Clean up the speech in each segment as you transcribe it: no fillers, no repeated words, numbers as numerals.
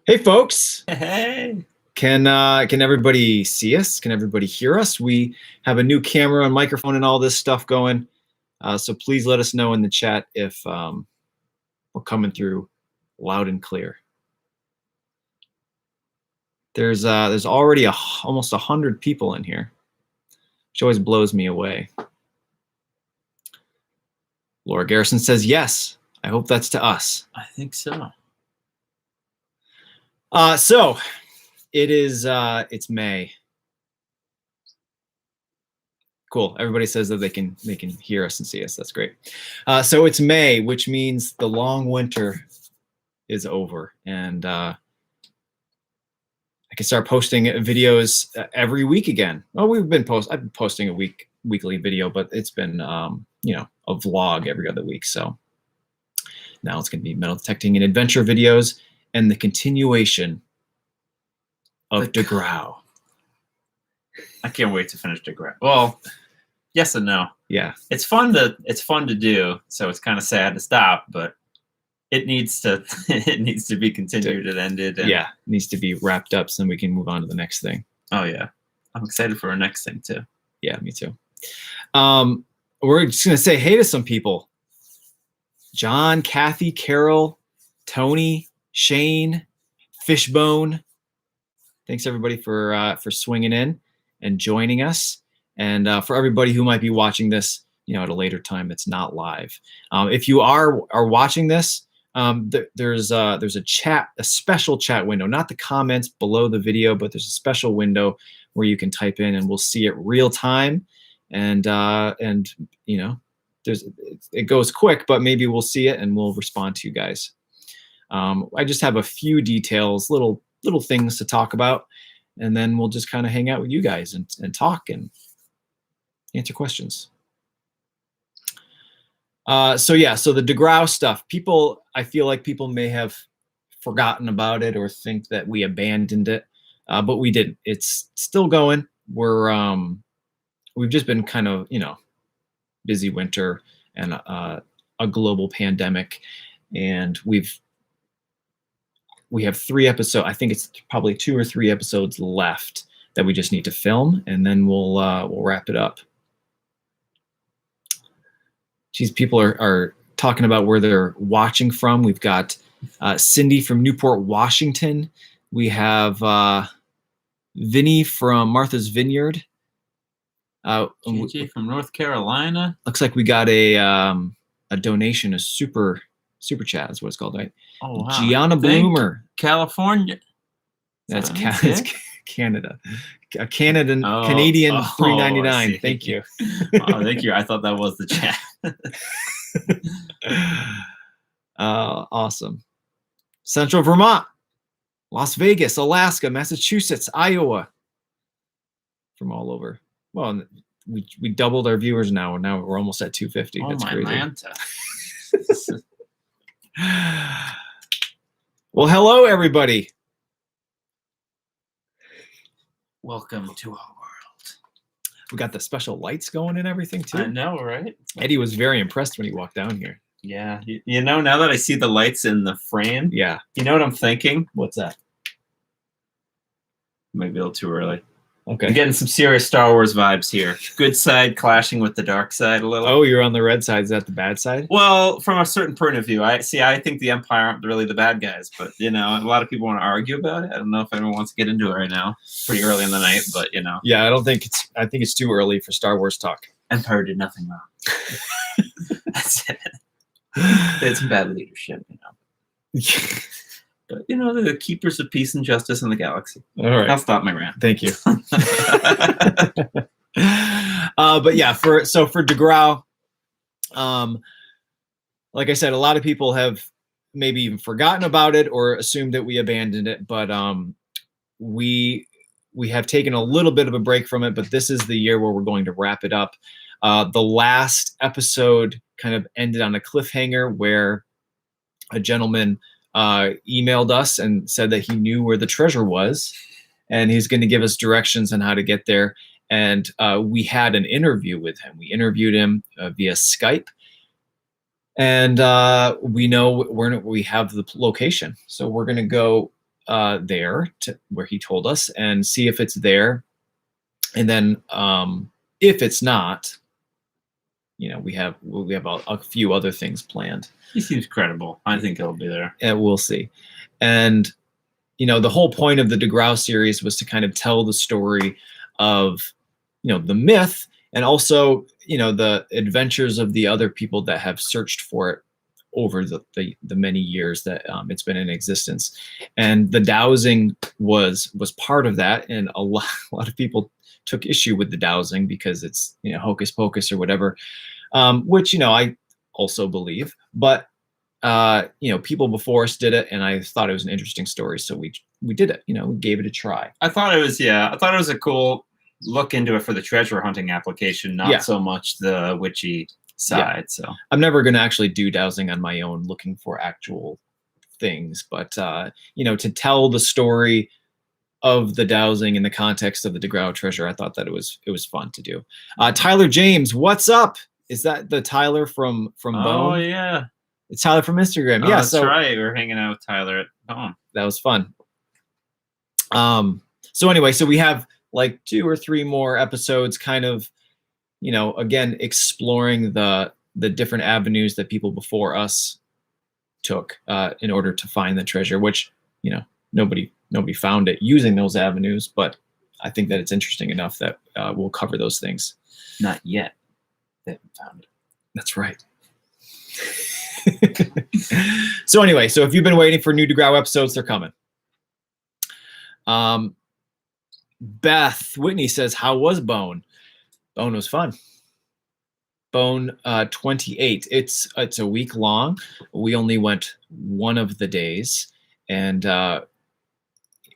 Hey, folks. Hey. Can everybody see us? Can everybody hear us? We have a new camera and microphone and all this stuff going. So please let us know in the chat if we're coming through loud and clear. There's already almost 100 people in here, which always blows me away. Laura Garrison says yes. I hope that's to us. I think so. So it is. It's May. Cool. Everybody says that they can hear us and see us. That's great. So it's May, which means the long winter is over, and I can start posting videos every week again. Well, I've been posting a weekly video, but it's been a vlog every other week. So now it's going to be metal detecting and adventure videos, and the continuation of De Grau. I can't wait to finish De Grau. Well, yes and no. Yeah, it's fun to do. So it's kind of sad to stop, but it needs to be continued and ended. And yeah, it needs to be wrapped up so then we can move on to the next thing. Oh yeah, I'm excited for our next thing too. Yeah, me too. We're just gonna say hey to some people. John, Kathy, Carol, Tony, Shane, Fishbone. Thanks everybody for swinging in and joining us. And for everybody who might be watching this, at a later time that's not live. If you are watching this, there's a special chat window, not the comments below the video, but there's a special window where you can type in and we'll see it real time. And it goes quick, but maybe we'll see it and we'll respond to you guys. I just have a few details, little things to talk about, and then we'll just kind of hang out with you guys and talk and answer questions. So the De Grau stuff, I feel like people may have forgotten about it or think that we abandoned it, but we didn't. It's still going. We've just been kind of, busy winter and a global pandemic, and we have 3 episodes. I think it's probably 2 or 3 episodes left that we just need to film, and then we'll wrap it up. Geez, people are talking about where they're watching from. We've got Cindy from Newport, Washington. We have Vinny from Martha's Vineyard. JJ from North Carolina. Looks like we got a donation, a super chat is what it's called, right? Oh wow. Gianna Bloomer, California. That's Canada. A Canadian $3.99. Thank you. Oh, thank you. I thought that was the chat. Awesome. Central Vermont, Las Vegas, Alaska, Massachusetts, Iowa. From all over. Well, we doubled our viewers now, and now we're almost at 250. Oh, that's my crazy. Atlanta. Well, hello everybody. Welcome to our world. We got the special lights going and everything too. I know, right? Eddie was very impressed when he walked down here. Yeah, now that I see the lights in the frame, yeah, you know what I'm thinking? What's that? Maybe a little too early. Okay. I'm getting some serious Star Wars vibes here. Good side clashing with the dark side a little. Oh, you're on the red side. Is that the bad side? Well, from a certain point of view, I think the Empire aren't really the bad guys, but a lot of people want to argue about it. I don't know if anyone wants to get into it right now. It's pretty early in the night, but Yeah, I think it's too early for Star Wars talk. Empire did nothing wrong. That's it. It's bad leadership, But they're the keepers of peace and justice in the galaxy. All right, I'll stop my rant. Thank you. But yeah, for De Grau, like I said, a lot of people have maybe even forgotten about it or assumed that we abandoned it. But we have taken a little bit of a break from it. But this is the year where we're going to wrap it up. The last episode kind of ended on a cliffhanger where a gentleman emailed us and said that he knew where the treasure was and he's going to give us directions on how to get there. And we had an interview with him. We interviewed him via Skype, and we have the location. So we're going to go there to where he told us and see if it's there. And then if it's not, we have a few other things planned. He seems credible. I think he'll be there. And we'll see. And the whole point of the DeGrau series was to kind of tell the story of the myth, and also the adventures of the other people that have searched for it over the many years that it's been in existence. And the dowsing was part of that, and a lot of people took issue with the dowsing because it's hocus pocus or whatever, which I also believe, but people before us did it, and I thought it was an interesting story, so we did it. We gave it a try. I thought it was a cool look into it for the treasure hunting application, not so much the witchy side. So I'm never going to actually do dowsing on my own looking for actual things, but to tell the story of the dowsing in the context of the DeGrau treasure, I thought that it was fun to do. Tyler James, what's up? Is that the Tyler from Bone? Oh yeah, it's Tyler from Instagram. Yeah, that's right. We're hanging out with Tyler at Bone. That was fun. So anyway, so we have like 2 or 3 more episodes, kind of, again, exploring the different avenues that people before us took in order to find the treasure, which, nobody found it using those avenues, but I think that it's interesting enough that we'll cover those things. Not yet. They haven't found it. That's right. So anyway, so if you've been waiting for new DeGrau episodes, they're coming. Beth Whitney says, how was Bone? Bone was fun. Bone 28. It's a week long. We only went one of the days, and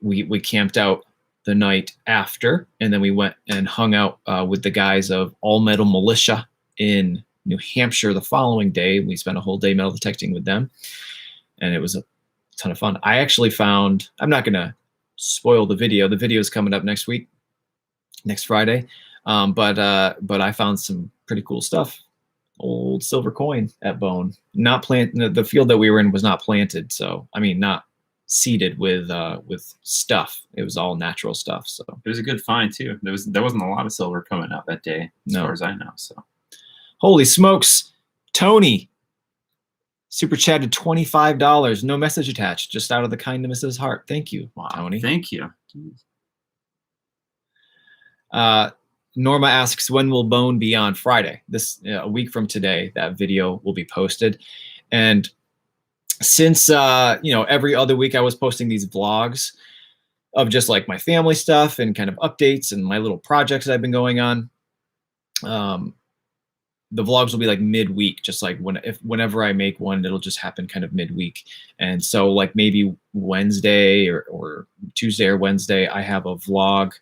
we camped out the night after, and then we went and hung out with the guys of All Metal Militia in New Hampshire the following day. We spent a whole day metal detecting with them, and it was a ton of fun. I actually found, I'm not going to spoil the video. The video is coming up next week, next Friday. But I found some pretty cool stuff. Old silver coin at Bone. Not planted. The field that we were in was not planted. So, I mean, not seeded with stuff. It was all natural stuff. So it was a good find too. There wasn't a lot of silver coming out that day, as far as I know. So, holy smokes, Tony super chatted $25. No message attached. Just out of the kindness of his heart. Thank you, wow, Tony. Thank you. Norma asks, when will Bone be on? Friday? This a week from today, that video will be posted. And since every other week I was posting these vlogs of just like my family stuff and kind of updates and my little projects that I've been going on, the vlogs will be like midweek, just like whenever I make one, it'll just happen kind of midweek. And so like maybe Wednesday or Tuesday or Wednesday, I have a vlog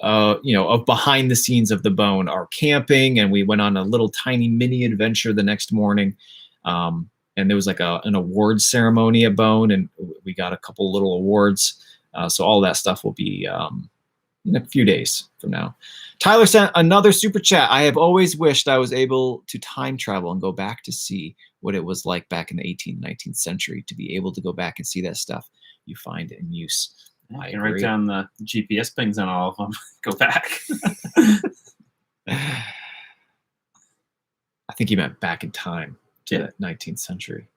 of behind the scenes of the Bone, our camping, and we went on a little tiny mini adventure the next morning. And there was like an awards ceremony at Bone, and we got a couple little awards. So all that stuff will be in a few days from now. Tyler sent another super chat. I have always wished I was able to time travel and go back to see what it was like back in the 18th, 19th century, to be able to go back and see that stuff you find in use. I can write down the GPS pings on all of them. Go back. I think he meant back in time to the 19th century.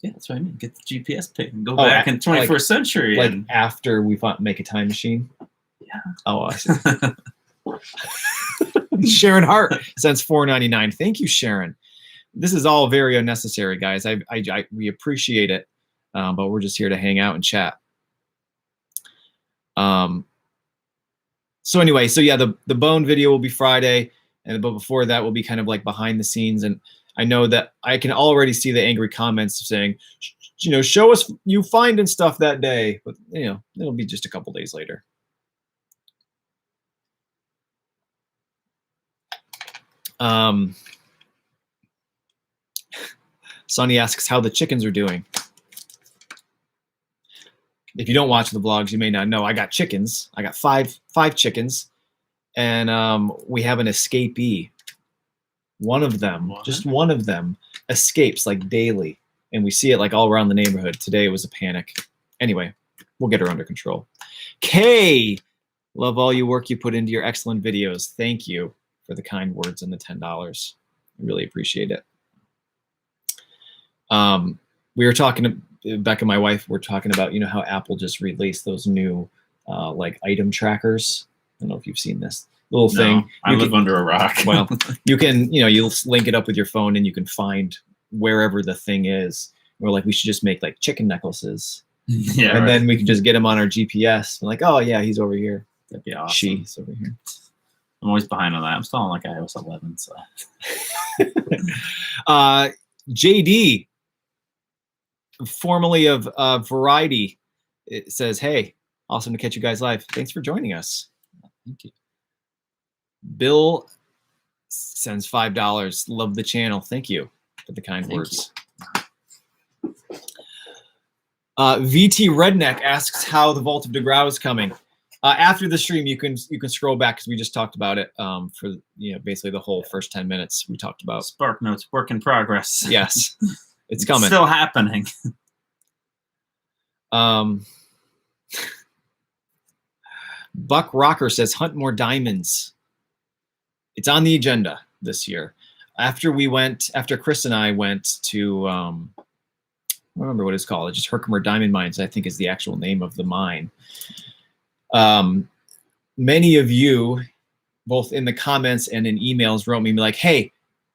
Yeah, that's what I mean. Get the GPS ping and go back in 21st century. Like after we make a time machine? Yeah. Oh, I see. Sharon Hart sends $4.99. Thank you, Sharon. This is all very unnecessary, guys. We appreciate it, but we're just here to hang out and chat. So anyway, so yeah, the Bone video will be Friday, but before that will be kind of like behind the scenes. And I know that I can already see the angry comments saying, show us you finding stuff that day, but it'll be just a couple days later. Sonny asks how the chickens are doing. If you don't watch the vlogs, you may not know. I got chickens. I got five chickens, and we have an escapee. One of them, just one of them, escapes like daily, and we see it like all around the neighborhood. Today it was a panic. Anyway, we'll get her under control. Kay, love all your work you put into your excellent videos. Thank you for the kind words and the $10. I really appreciate it. We were talking to Becca, my wife, we're talking about, you know, how Apple just released those new like item trackers. I don't know if you've seen this little thing. I live under a rock. Well, you can, you know, you'll link it up with your phone and you can find wherever the thing is. We're like, we should just make like chicken necklaces. Yeah, And then we can just get him on our GPS. We're like, oh yeah, he's over here. that'd be awesome. She's over here. I'm always behind on that. I'm still on like iOS 11. So JD, formerly of Variety, it says, hey, awesome to catch you guys live. Thanks for joining us. thank you. Bill sends $5. Love the channel. Thank you for the kind Thank words. VT Redneck asks how the Vault of DeGrau is coming. After the stream, you can scroll back because we just talked about it for, you know, basically the whole first 10 minutes we talked about. Spark Notes, work in progress. Yes, it's coming. Still happening. Buck Rocker says hunt more diamonds. It's on the agenda this year. After Chris and I went to, I don't remember what it's called. It's just Herkimer Diamond Mines, I think is the actual name of the mine. Many of you, both in the comments and in emails, wrote me like, hey,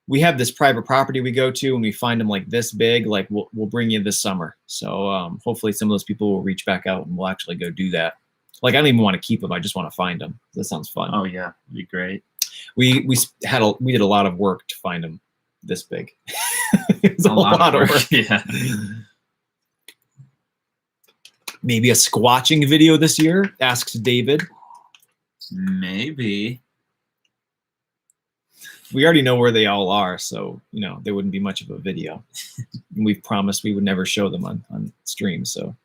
we have this private property we go to and we find them like this big, like we'll bring you this summer. So hopefully some of those people will reach back out and we'll actually go do that. Like, I don't even want to keep them. I just want to find them. That sounds fun. Oh yeah, it'd be great. We did a lot of work to find them this big. It's a lot of work. Yeah. Maybe a squatching video this year, asks David. Maybe. We already know where they all are, so, you know, there wouldn't be much of a video. We've promised we would never show them on stream, so.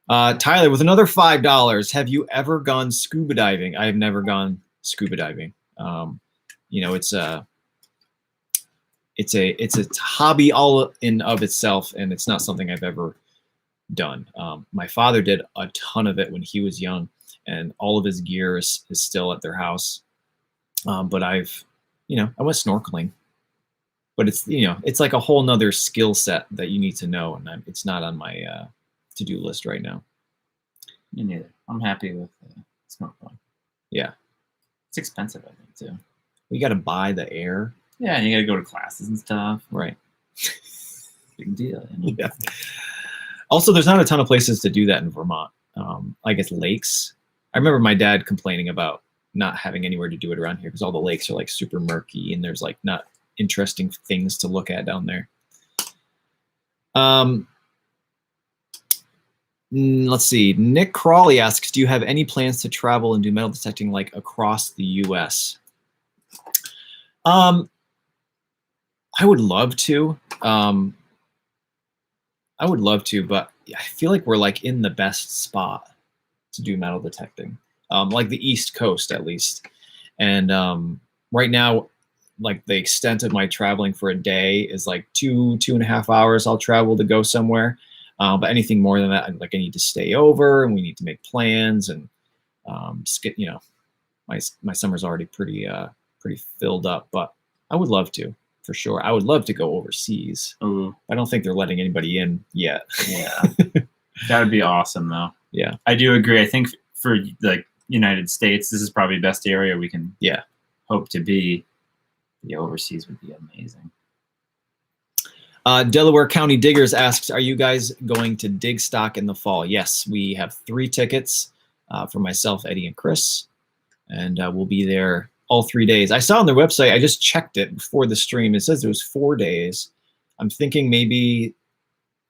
Tyler, with another $5, have you ever gone scuba diving? I have never gone scuba diving. You know, it's a hobby all in of itself, and it's not something I've ever done. My father did a ton of it when he was young, and all of his gear is still at their house. But I went snorkeling, but it's, you know, it's like a whole nother skill set that you need to know, and it's not on my to-do list right now. Me neither. I'm happy with snorkeling. Yeah. It's expensive, I think, too. You got to buy the air. Yeah, and you got to go to classes and stuff. Right. Big deal. You know? Yeah. Also, there's not a ton of places to do that in Vermont. I guess lakes. I remember my dad complaining about not having anywhere to do it around here because all the lakes are like super murky and there's like not interesting things to look at down there. Let's see. Nick Crawley asks, do you have any plans to travel and do metal detecting like across the US? I would love to. But I feel like we're like in the best spot to do metal detecting, like the East Coast at least. And right now, like the extent of my traveling for a day is like 2.5 hours I'll travel to go somewhere. But anything more than that, like I need to stay over and we need to make plans and just get, you know, my summer's already pretty filled up, but I would love to, for sure. I would love to go overseas. Ooh. I don't think they're letting anybody in yet. Yeah. That would be awesome, though. Yeah. I do agree. I think for the United States, this is probably the best area we can hope to be. The overseas would be amazing. Delaware County Diggers asks, are you guys going to dig stock in the fall? Yes, we have 3 tickets for myself, Eddie, and Chris. And we'll be there all 3 days. I saw on their website, I just checked it before the stream. It says it was 4 days. I'm thinking maybe,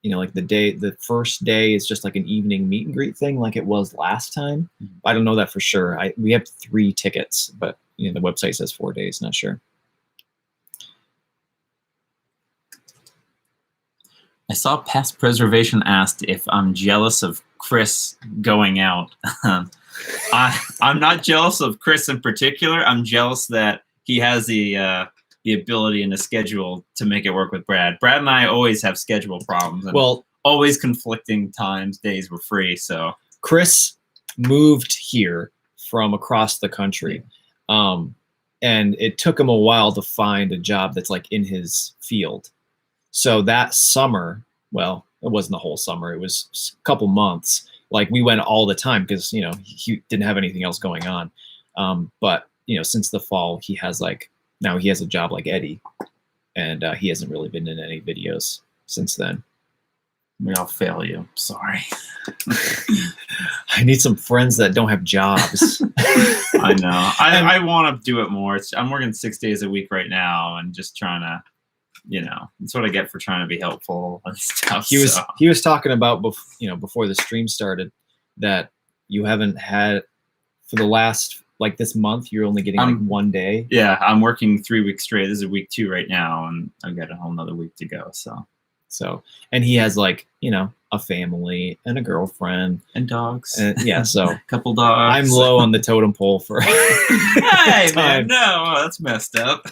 you know, like the first day is just like an evening meet and greet thing like it was last time. I don't know that for sure. We have 3 tickets, but you know, the website says 4 days, not sure. I saw Pest Preservation asked if I'm jealous of Chris going out. I'm not jealous of Chris in particular. I'm jealous that he has the ability and the schedule to make it work with Brad. Brad and I always have schedule problems. And well, always conflicting times, days were free. So Chris moved here from across the country. And it took him a while to find a job that's like in his field. So that summer, well, it wasn't the whole summer, it was a couple months. Like we went all the time because, you know, he didn't have anything else going on. But, you know, since the fall, he has like, now he has a job like Eddie, and he hasn't really been in any videos since then. I'll fail you. Sorry. I need some friends that don't have jobs. I know. I want to do it more. I'm working 6 days a week right now and just trying to, you know, that's what I get for trying to be helpful and stuff. He was talking about, before the stream started, that you haven't had for the last, like this month, you're only getting like 1 day. Yeah, I'm working 3 weeks straight. This is week 2 right now, and I've got a whole nother week to go. So, and he has like, you know, a family and a girlfriend and dogs. Yeah, so a couple dogs. I'm low on the totem pole for. Hey man, no, that's messed up.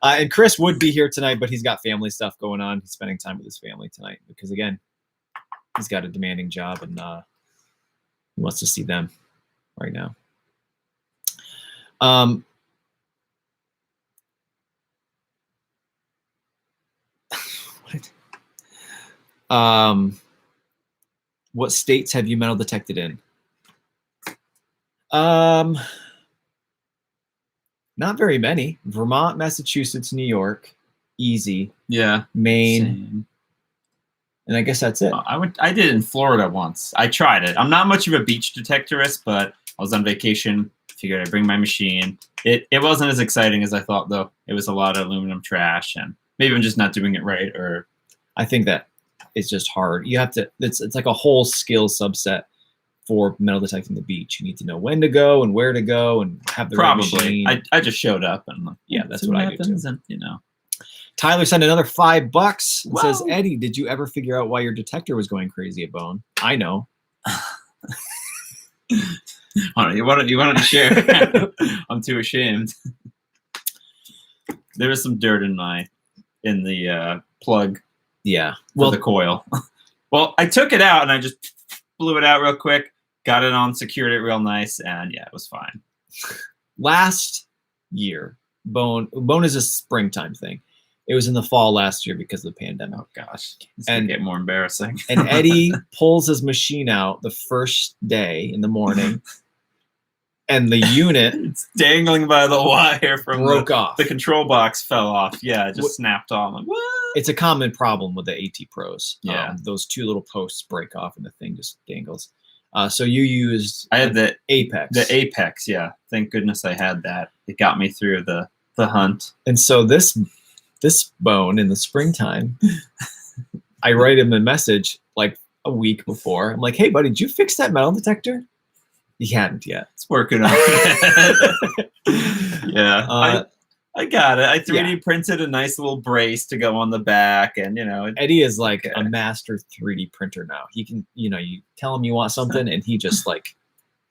And Chris would be here tonight, but he's got family stuff going on. He's spending time with his family tonight because, again, he's got a demanding job and he wants to see them right now. What states have you metal detected in? Not very many. Vermont, Massachusetts, New York, easy. Yeah. Maine. Same. And I guess that's it. I did in Florida once. I tried it. I'm not much of a beach detectorist, but I was on vacation. Figured I'd bring my machine. It wasn't as exciting as I thought, though. It was a lot of aluminum trash, and maybe I'm just not doing it right. Or I think that it's just hard. You have to. It's like a whole skill subset for metal detecting the beach. You need to know when to go and where to go and have the right machine. I just showed up and like, yeah, that's what I do too. And, you know. Tyler sent another $5 and says, Eddie, did you ever figure out why your detector was going crazy at Bone? I know. Why don't you share? I'm too ashamed. There was some dirt in the plug. Yeah. Well, the coil. Well, I took it out and I just blew it out real quick, got it on, secured it real nice, and yeah, it was fine. Last year, Bone is a springtime thing. It was in the fall last year because of the pandemic. Oh gosh, it's gonna get more embarrassing. And Eddie pulls his machine out the first day in the morning, and the unit it's dangling by the wire from broke off. The control box fell off. Yeah, it just snapped off. I'm like, what? It's a common problem with the AT Pros. Yeah, those two little posts break off and the thing just dangles. So you used. I had the Apex. The Apex, yeah. Thank goodness I had that. It got me through the hunt. And so this Bone in the springtime, I write him a message like a week before. I'm like, hey, buddy, did you fix that metal detector? He hadn't yet. It's working on it. Yeah. I got it. I 3D printed a nice little brace to go on the back, and Eddie is like a master 3D printer now. He can, you tell him you want something, and he just like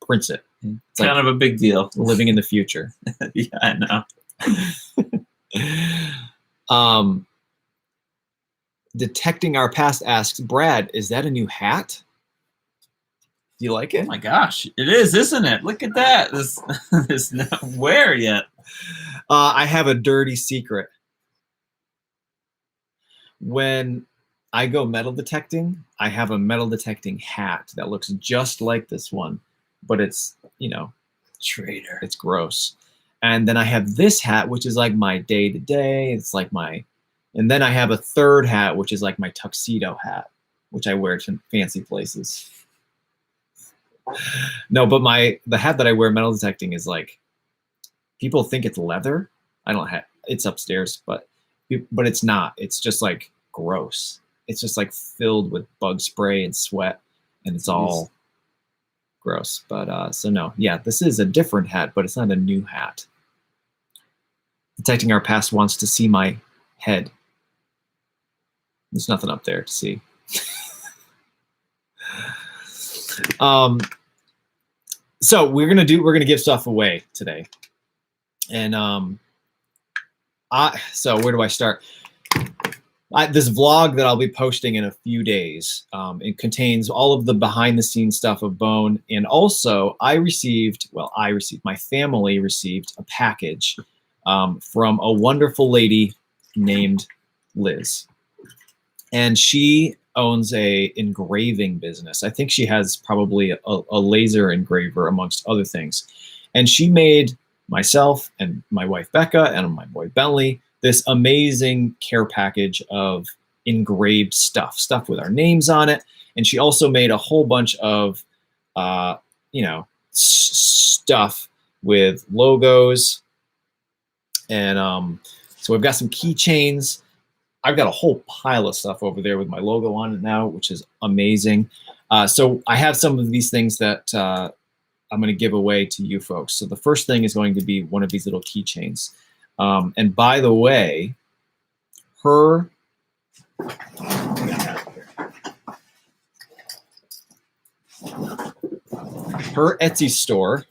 prints it. It's kind of a big deal. Living in the future. Yeah, I know. Detecting Our Past asks, Brad, is that a new hat? Do you like it? Oh my gosh, it is, isn't it? Look at that. This is not wear yet. I have a dirty secret. When I go metal detecting, I have a metal detecting hat that looks just like this one, but it's, traitor. It's gross. And then I have this hat, which is like my day-to-day. It's like and then I have a third hat, which is like my tuxedo hat, which I wear to fancy places. No, but the hat that I wear metal detecting is like, people think it's leather. I don't have, it's upstairs, but it's not. It's just like gross. It's just like filled with bug spray and sweat, and it's all gross. But so no, yeah, this is a different hat, but it's not a new hat. Detecting Our Past wants to see my head. There's nothing up there to see. So we're gonna give stuff away today. And so where do I start? This vlog that I'll be posting in a few days, it contains all of the behind the scenes stuff of Bone. And also my family received a package from a wonderful lady named Liz. And she owns a engraving business. I think she has probably a laser engraver amongst other things. And she made myself and my wife Becca and my boy Bentley this amazing care package of engraved stuff with our names on it. And she also made a whole bunch of, stuff with logos. And so we've got some keychains. I've got a whole pile of stuff over there with my logo on it now, which is amazing. So I have some of these things that I'm going to give away to you folks. So the first thing is going to be one of these little keychains. And by the way, her Etsy store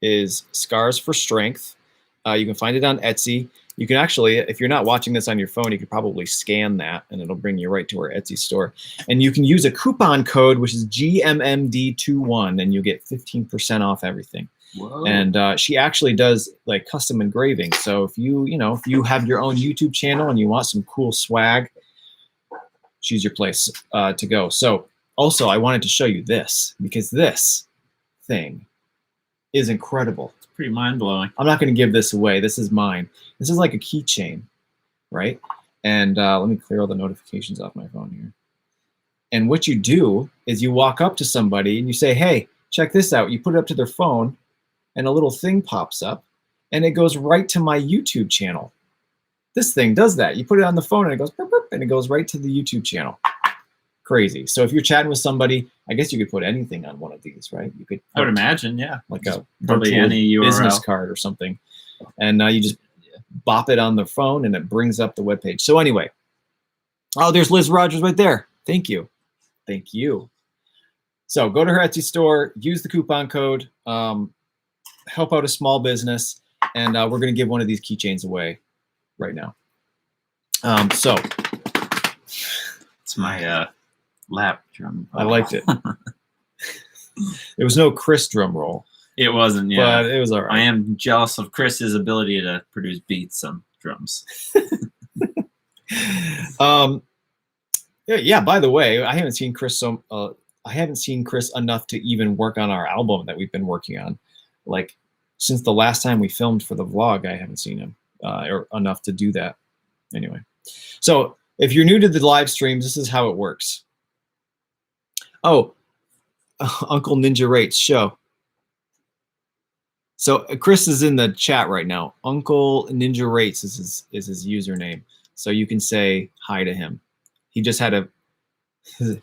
is Scars for Strength. You can find it on Etsy. You can actually, if you're not watching this on your phone, you could probably scan that and it'll bring you right to our Etsy store. And you can use a coupon code, which is GMMD21, and you'll get 15% off everything. Whoa. And she actually does like custom engraving. So if you have your own YouTube channel and you want some cool swag, she's your place to go. So also I wanted to show you this because this thing is incredible. It's pretty mind-blowing. I'm not going to give this away. This is mine. This is like a keychain, right? And let me clear all the notifications off my phone here. And what you do is you walk up to somebody and you say, hey, check this out. You put it up to their phone and a little thing pops up and it goes right to my YouTube channel. This thing does that. You put it on the phone and it goes burp, burp, and it goes right to the YouTube channel. Crazy. So if you're chatting with somebody, I guess you could put anything on one of these, right? You could. I would imagine, yeah. Like a probably any URL. business card or something. And you just bop it on the phone and it brings up the webpage. So anyway, oh, there's Liz Rogers right there. Thank you. Thank you. So go to her Etsy store, use the coupon code, help out a small business, and we're going to give one of these keychains away right now. So it's my lap drum. I liked it. There was no Chris drum roll. It wasn't, yeah. But it was all right. I am jealous of Chris's ability to produce beats on drums. Yeah. By the way, I haven't seen Chris enough to even work on our album that we've been working on. Like since the last time we filmed for the vlog, I haven't seen him or enough to do that. Anyway, so if you're new to the live streams, this is how it works. Oh, Uncle Ninja Rates show. So Chris is in the chat right now. Uncle Ninja Rates is his username. So you can say hi to him. He just had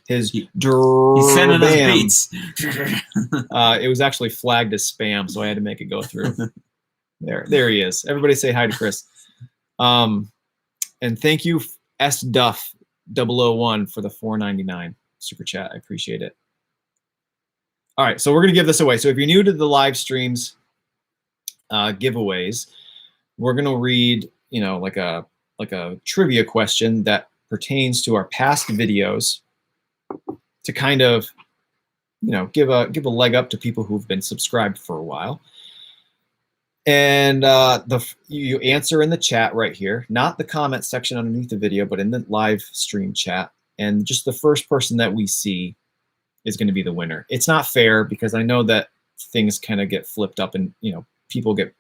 his He's sending us beats. It was actually flagged as spam, so I had to make it go through. There he is. Everybody say hi to Chris. And thank you S Duff 001 for the $4.99 super chat. I appreciate it. All right, so we're gonna give this away. So if you're new to the live streams giveaways, we're gonna read, like a trivia question that pertains to our past videos to kind of, give a leg up to people who've been subscribed for a while. And you answer in the chat right here, not the comment section underneath the video, but in the live stream chat. And just the first person that we see is going to be the winner. It's not fair because I know that things kind of get flipped up and, people get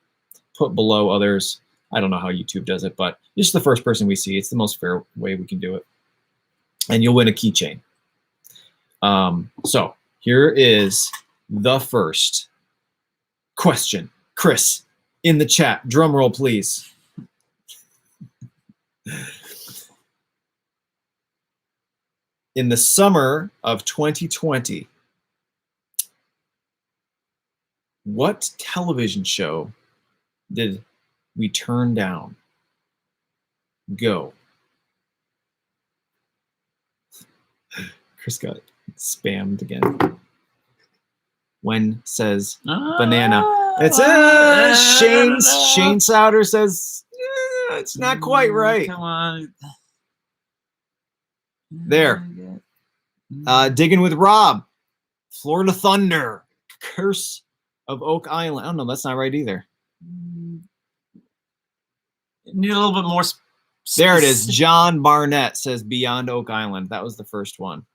put below others. I don't know how YouTube does it, but just the first person we see. It's the most fair way we can do it. And you'll win a keychain. So here is the first question. Chris, in the chat, drum roll, please. In the summer of 2020, what television show did we turn down? Go. Chris got spammed again. When says banana. It's Shane Souter says It's not quite right. Come on. There. Digging with Rob. Florida Thunder. Curse of Oak Island. Oh, no, that's not right either. Need a little bit more. There it is. John Barnett says Beyond Oak Island. That was the first one.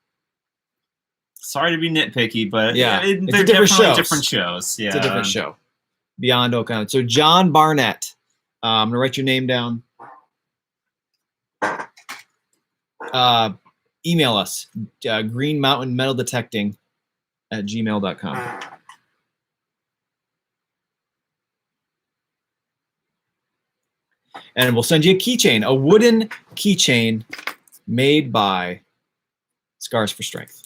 Sorry to be nitpicky, but yeah, they're different definitely shows. different shows. Yeah, It's a different show. Beyond Oak Island. So John Barnett. I'm gonna write your name down. Email us Green Mountain Metal Detecting at gmail.com. And we'll send you a keychain, a wooden keychain made by Scars for Strength.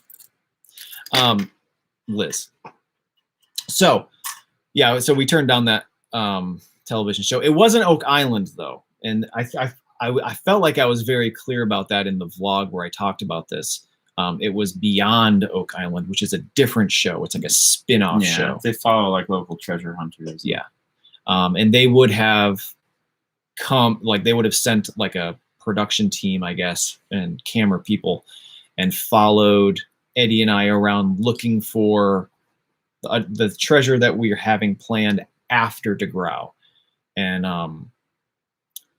Liz. So, yeah, so we turned down that television show. It wasn't Oak Island, though. And I felt like I was very clear about that in the vlog where I talked about this. It was Beyond Oak Island, which is a different show. It's like a spin-off show. They follow like local treasure hunters. Yeah. And they would have they would have sent like a production team, I guess, and camera people and followed Eddie and I around looking for the treasure that we are having planned after DeGrau. And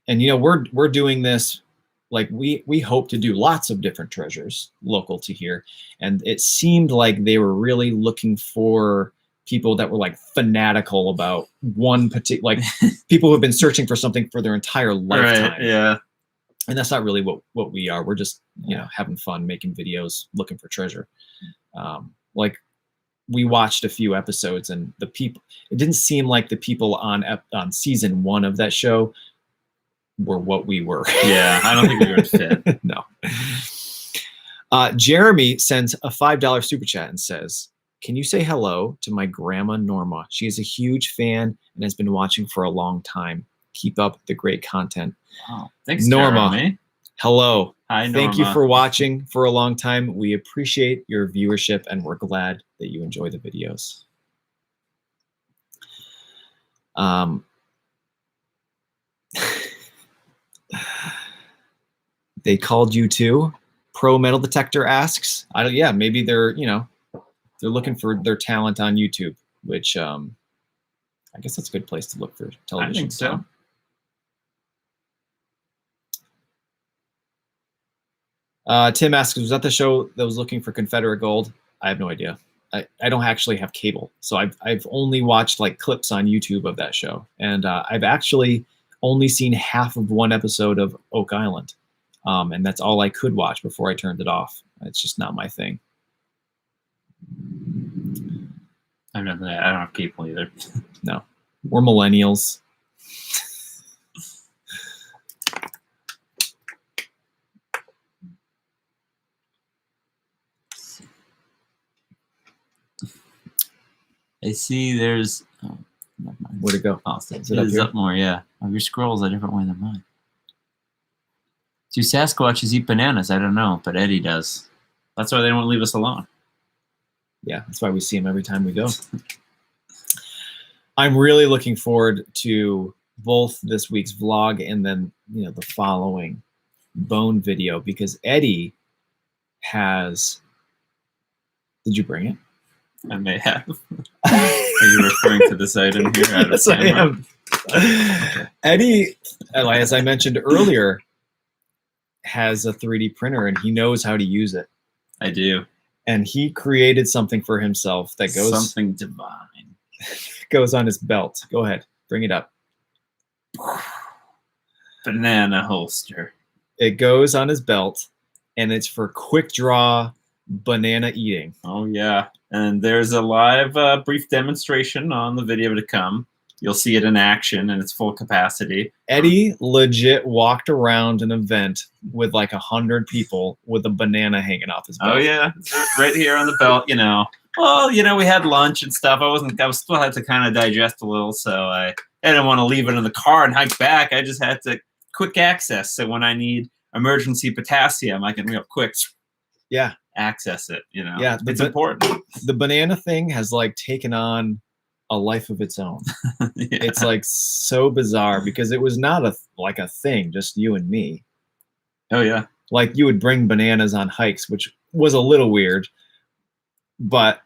you know, we're doing this, like we hope to do lots of different treasures local to here. And it seemed like they were really looking for people that were like fanatical about one particular, like people who have been searching for something for their entire lifetime. Right, yeah. And that's not really what we are. We're just, you know, having fun, making videos, looking for treasure. Like we watched a few episodes and the people, it didn't seem like the people on season 1 of that show were what we were. Yeah, I don't think we were fit. No. Jeremy sends a $5 super chat and says, "Can you say hello to my grandma Norma? She is a huge fan and has been watching for a long time. Keep up the great content." Wow. Thanks, Norma. Jeremy. Hello. Hi, Norma. Thank you for watching for a long time. We appreciate your viewership and we're glad that you enjoy the videos. They called you too? Pro Metal Detector asks. Yeah, maybe they're, you know, they're looking for their talent on YouTube, which I guess that's a good place to look for television. I think so. Tim asks, was that the show that was looking for Confederate gold? I have no idea. I don't actually have cable, so I've only watched like clips on YouTube of that show, and I've actually only seen half of one episode of Oak Island, and that's all I could watch before I turned it off. It's just not my thing. I don't have cable either. No, we're millennials. I see there's... Oh, never mind. Where'd it go? Oh, Is it up it's here? up more, yeah. Oh, your scroll's a different way than mine. Do Sasquatches eat bananas? I don't know, but Eddie does. That's why they don't leave us alone. Yeah, that's why we see him every time we go. I'm really looking forward to both this week's vlog and then, you know, the following bone video, because Eddie has... Did you bring it? I may have. Are you referring to this item here? Yes, I am. Eddie, as I mentioned earlier, has a 3D printer and he knows how to use it. I do. And he created something for himself that goes... Something divine. goes on his belt. Go ahead. Bring it up. Banana holster. It goes on his belt and it's for quick draw banana eating. Oh, yeah. And there's a live brief demonstration on the video to come. You'll see it in action in its full capacity. Eddie legit walked around an event with like 100 people with a banana hanging off his belt. Oh, yeah. Right here on the belt, you know. Well, you know, we had lunch and stuff. I still had to kind of digest a little, so I didn't want to leave it in the car and hike back. I just had to quick access. So when I need emergency potassium, I can real quick Yeah. access it, you know. Yeah, it's important. The banana thing has like taken on a life of its own. Yeah. It's like so bizarre because it was not a thing, just you and me. Oh yeah. Like you would bring bananas on hikes, which was a little weird, but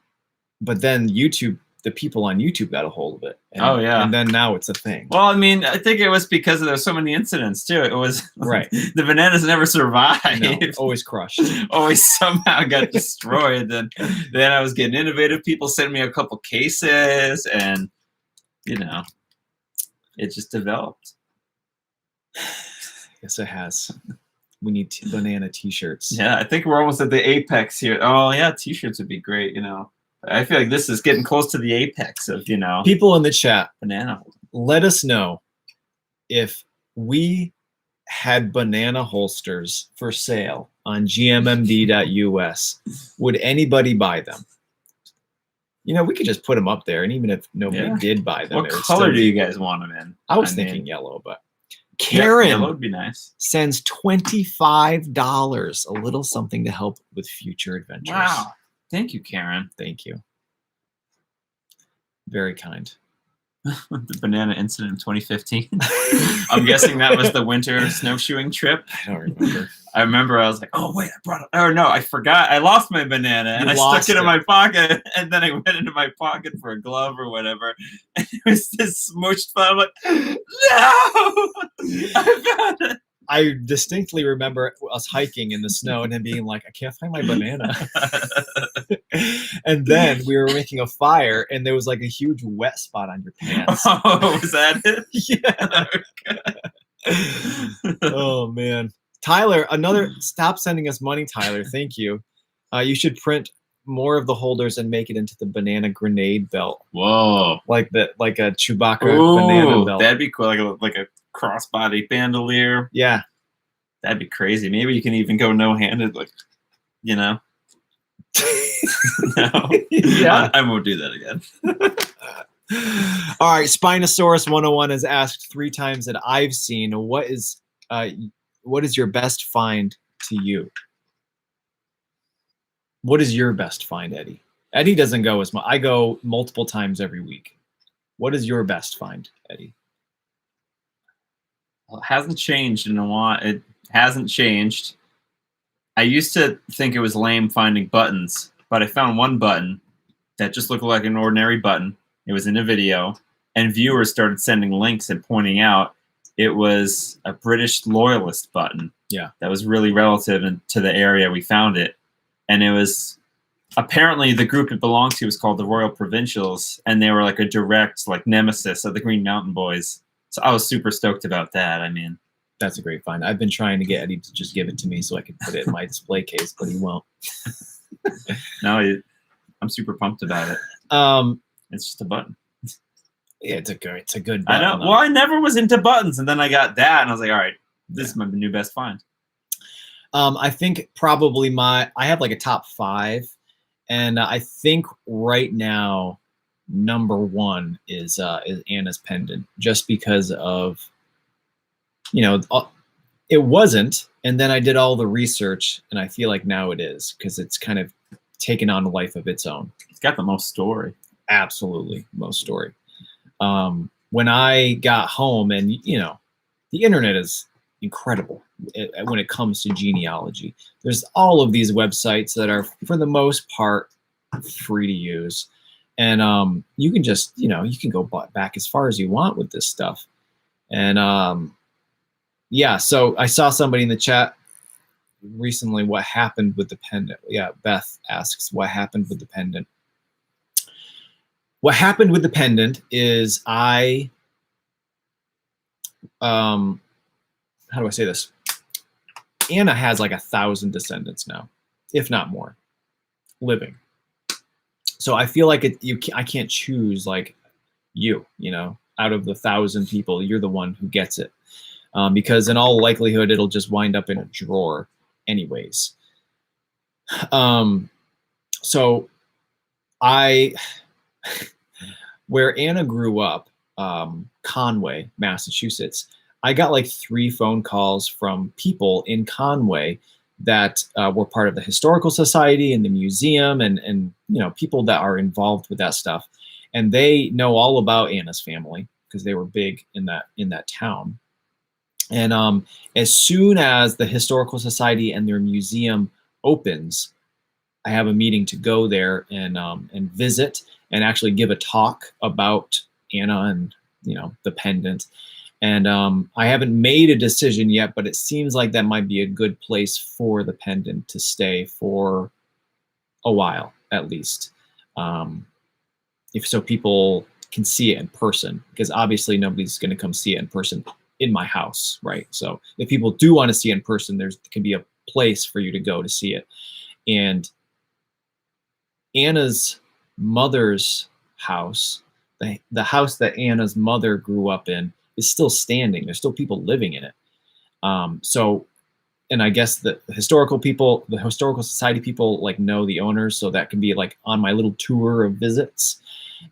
then YouTube, the people on YouTube got a hold of it. And, Oh, yeah. And then now it's a thing. Well, I mean, I think it was because there's so many incidents too. It was Right. The bananas never survived. No, always crushed. Always somehow got destroyed. Then I was getting innovative. People sent me a couple cases, and it just developed. Yes, it has. We need banana T-shirts. Yeah, I think we're almost at the apex here. Oh yeah, T-shirts would be great. I feel like this is getting close to the apex of People in the chat, banana. let us know if we had banana holsters for sale on gmmd.us. Would anybody buy them? We could just put them up there, and even if nobody did buy them, what color do you guys want them in? I was thinking yellow, but Karen yellow would be nice. Sends $25, a little something to help with future adventures. Wow. Thank you, Karen. Thank you. Very kind. The banana incident in 2015. I'm guessing that was the winter snowshoeing trip. I don't remember. I remember I was like, oh, wait, I brought it. Oh, no, I forgot. I lost my banana, and I stuck it in my pocket, and then I went into my pocket for a glove or whatever, and it was this smooshed thumb. I'm like, no! I found it. I distinctly remember us hiking in the snow and him being like, I can't find my banana. And then we were making a fire, and there was like a huge wet spot on your pants. Oh, was that it? Yeah. Oh, man. Tyler, stop sending us money, Tyler. Thank you. You should print more of the holders and make it into the banana grenade belt. Whoa. Like a Chewbacca banana belt. That'd be cool. Like a crossbody bandolier. Yeah. That'd be crazy. Maybe you can even go no-handed, No. Yeah. I won't do that again. All right. Spinosaurus 101 has asked 3 times that I've seen, what is your best find to you? What is your best find, Eddie? Eddie doesn't go as much. I go multiple times every week. What is your best find, Eddie? Well, it hasn't changed in a while. It hasn't changed. I used to think it was lame finding buttons, but I found one button that just looked like an ordinary button. It was in a video, and viewers started sending links and pointing out it was a British loyalist button. Yeah. That was really relative to the area we found it. And it was apparently the group it belonged to was called the Royal Provincials, and they were like a direct nemesis of the Green Mountain Boys. So I was super stoked about that. I mean, that's a great find. I've been trying to get Eddie to just give it to me so I could put it in my display case, but he won't. No, I'm super pumped about it. It's just a button. Yeah, it's a good button. I know. Well, I never was into buttons, and then I got that, and I was like, all right, this is my new best find. I think probably I have like a top 5, and I think right now number 1 is Anna's pendant, just because of it wasn't, and then I did all the research, and I feel like now it is, because it's kind of taken on a life of its own. It's got the most story. Absolutely, most story. When I got home, and the internet is incredible when it comes to genealogy. There's all of these websites that are, for the most part, free to use, and you can just you can go back as far as you want with this stuff. And yeah, so I saw somebody in the chat recently, what happened with the pendant. Yeah, Beth asks, what happened with the pendant? What happened with the pendant is how do I say this? Anna has like 1,000 descendants now, if not more, living. So I feel like I can't choose like out of the 1,000 people, you're the one who gets it. Because in all likelihood, it'll just wind up in a drawer anyways. So where Anna grew up, Conway, Massachusetts, I got like 3 phone calls from people in Conway that were part of the Historical Society and the museum and people that are involved with that stuff. and they know all about Anna's family because they were big in that town. And as soon as the Historical Society and their museum opens, I have a meeting to go there and visit and actually give a talk about Anna and the pendant. And I haven't made a decision yet, but it seems like that might be a good place for the pendant to stay for a while, at least. If so, people can see it in person, because obviously nobody's going to come see it in person in my house, right? So if people do want to see it in person, there can be a place for you to go to see it. And Anna's mother's house, the house that Anna's mother grew up in, is still standing. There's still people living in it. And I guess the historical society people like know the owners, so that can be like on my little tour of visits.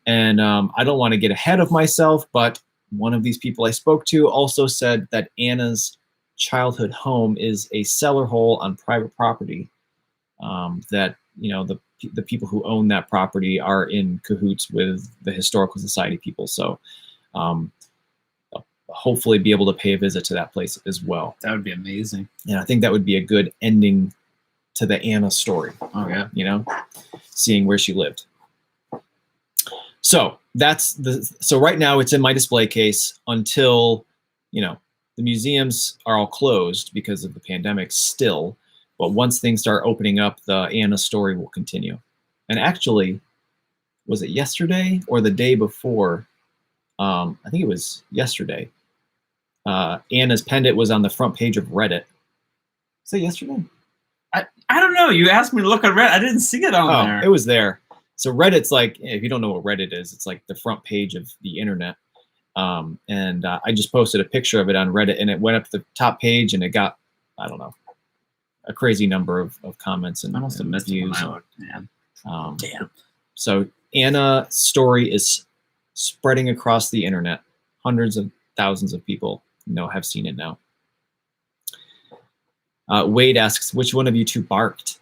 And I don't want to get ahead of myself, but one of these people I spoke to also said that Anna's childhood home is a cellar hole on private property. That the people who own that property are in cahoots with the Historical Society people. So hopefully be able to pay a visit to that place as well. That would be amazing. And I think that would be a good ending to the Anna story. Oh yeah. Seeing where she lived. So so right now it's in my display case until, the museums are all closed because of the pandemic still. But once things start opening up, the Anna story will continue. And actually, was it yesterday or the day before? I think it was yesterday. Anna's pendant was on the front page of Reddit. Was it yesterday? I don't know. You asked me to look on Reddit. I didn't see it on there. It was there. So Reddit's like, if you don't know what Reddit is, it's like the front page of the internet. And I just posted a picture of it on Reddit, and it went up to the top page, and it got, I don't know, a crazy number of comments and I must have missed views. Damn. So Anna's story is spreading across the internet. Hundreds of thousands of people have seen it now. Wade asks, which one of you two barked?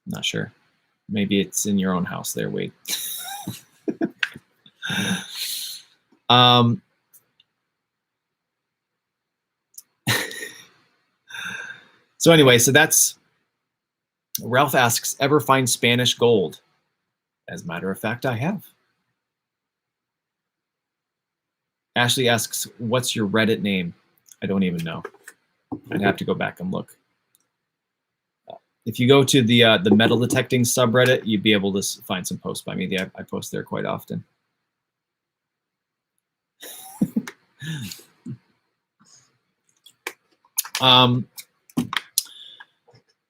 Not sure. Maybe it's in your own house there, Wade. So anyway, that's Ralph asks, ever find Spanish gold? As a matter of fact, I have. Ashley asks, what's your Reddit name? I don't even know. I'd have to go back and look. If you go to the metal detecting subreddit, you'd be able to find some posts by me. I post there quite often.